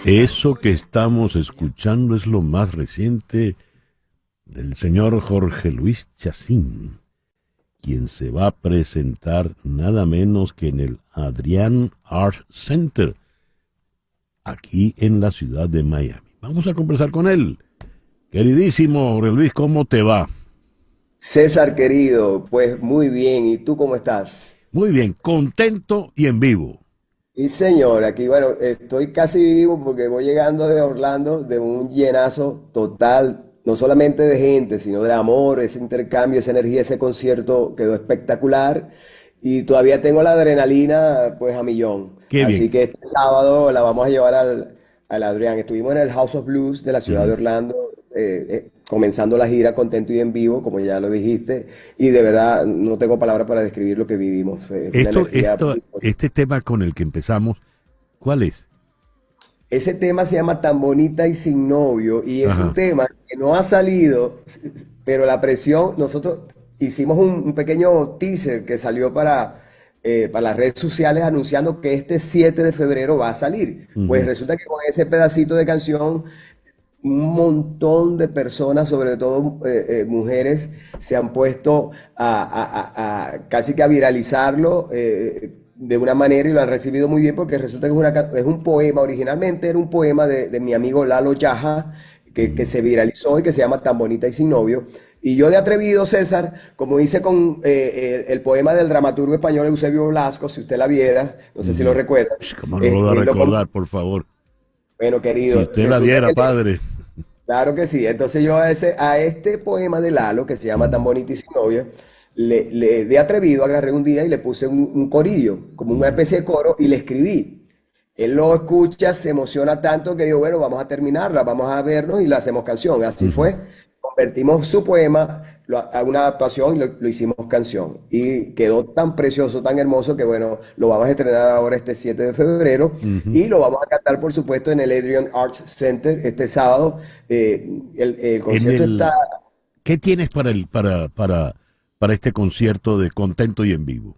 Eso que estamos escuchando es lo más reciente del señor Jorge Luis Chacín, quien se va a presentar nada menos que en el Adrián Art Center, aquí en la ciudad de Miami. Vamos a conversar con él. Queridísimo Jorge Luis, ¿cómo te va? César querido, pues muy bien. ¿Y tú cómo estás? Muy bien, contento y en vivo. Y señor, aquí bueno, estoy casi vivo porque voy llegando de Orlando de un llenazo total, no solamente de gente, sino de amor, ese intercambio, esa energía, ese concierto quedó espectacular y todavía tengo la adrenalina pues a millón. Qué Así bien. que este sábado la vamos a llevar al Adrián. Estuvimos en el House of Blues de la ciudad de Orlando, comenzando la gira contento y en vivo, como ya lo dijiste, y de verdad no tengo palabras para describir lo que vivimos. Una energía muy positiva. Este tema con el que empezamos, ¿cuál es? Ese tema se llama Tan Bonita y Sin Novio, y es Ajá. un tema que no ha salido, pero la presión, nosotros hicimos un pequeño teaser que salió para las redes sociales anunciando que este 7 de febrero va a salir. Pues Ujú. resulta que con ese pedacito de canción un montón de personas, sobre todo mujeres, se han puesto a casi que a viralizarlo de una manera y lo han recibido muy bien porque resulta que es un poema, originalmente era un poema de mi amigo Lalo Yaja que se viralizó y que se llama Tan Bonita y Sin Novio. Y yo de atrevido, César, como hice con el poema del dramaturgo español Eusebio Blasco, si usted la viera, no sé si lo recuerda. ¿Cómo no lo va a recordar, por favor? Bueno, Si querido, usted la resulta viera, que padre. claro que sí. Entonces yo a este poema de Lalo, que se llama Tan Bonita y Sin Novio, de atrevido agarré un día y le puse un corillo, como una especie de coro, y le escribí. Él lo escucha, se emociona tanto que dijo, bueno, vamos a terminarla, vamos a vernos y la hacemos canción. Así fue. Convertimos su poema a una adaptación y lo hicimos canción. Y quedó tan precioso, tan hermoso que, bueno, lo vamos a estrenar ahora este 7 de febrero y lo vamos a cantar, por supuesto, en el Adrian Arts Center este sábado. El concierto está... ¿Qué tienes para este concierto de Contento y en Vivo?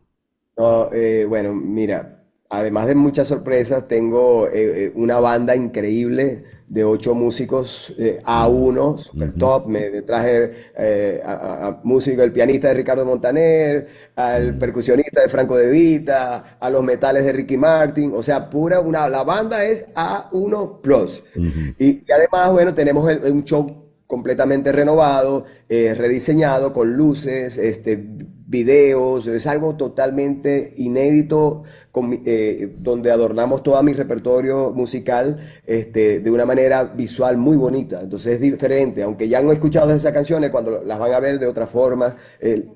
No, bueno, mira, además de muchas sorpresas, tengo una banda increíble de 8 músicos A1, super top. Me traje a músico, el pianista de Ricardo Montaner, al percusionista de Franco De Vita, a los metales de Ricky Martin. O sea, la banda es A1 Plus. Y además, bueno, tenemos un show completamente renovado, rediseñado con luces, videos, es algo totalmente inédito, donde adornamos todo mi repertorio musical de una manera visual muy bonita. Entonces es diferente, aunque ya han escuchado esas canciones, cuando las van a ver de otra forma,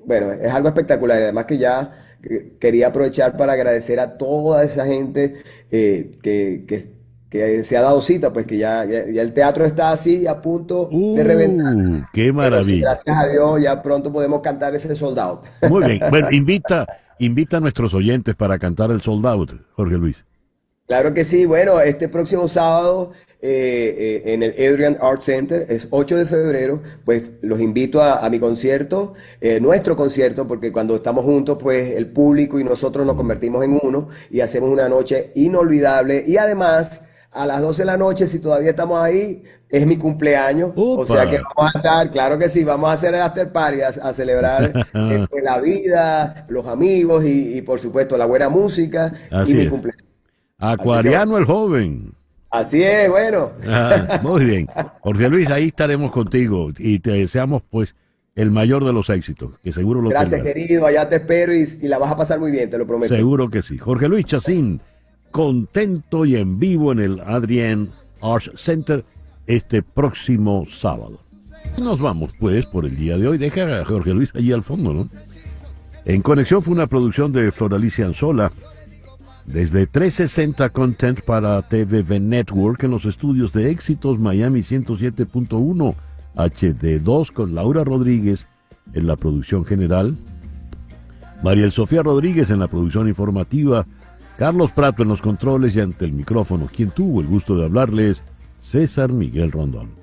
bueno, es algo espectacular. Además que ya quería aprovechar para agradecer a toda esa gente que se ha dado cita, pues que ya el teatro está así a punto de reventar. ¡Qué maravilla! Sí, gracias a Dios, ya pronto podemos cantar ese Sold Out. Muy bien. Bueno, invita a nuestros oyentes para cantar el Sold Out, Jorge Luis. Claro que sí. Bueno, este próximo sábado en el Adrian Arts Center, es 8 de febrero, pues los invito a mi concierto, nuestro concierto, porque cuando estamos juntos, pues el público y nosotros nos convertimos en uno y hacemos una noche inolvidable. Y además, a las 12 de la noche, si todavía estamos ahí, es mi cumpleaños. ¡Opa! O sea que vamos a estar, claro que sí, vamos a hacer el after party, a celebrar la vida, los amigos y por supuesto la buena música. Así y mi es. cumpleaños. Acuariano el joven. Así es, bueno. Muy bien. Jorge Luis, ahí estaremos contigo y te deseamos pues el mayor de los éxitos, que seguro lo Gracias, tendrás. querido, allá te espero y la vas a pasar muy bien, te lo prometo. Seguro que sí. Jorge Luis Chacín, Contento y en Vivo en el Adrian Arts Center este próximo sábado. Y nos vamos pues por el día de hoy. Deja a Jorge Luis allí al fondo, ¿no? En Conexión fue una producción de Floralicia Anzola desde 360 Content para TVV Network en los estudios de Éxitos Miami 107.1 HD2 con Laura Rodríguez en la producción general, Mariel Sofía Rodríguez en la producción informativa, Carlos Prato en los controles y ante el micrófono. Quien tuvo el gusto de hablarles, César Miguel Rondón.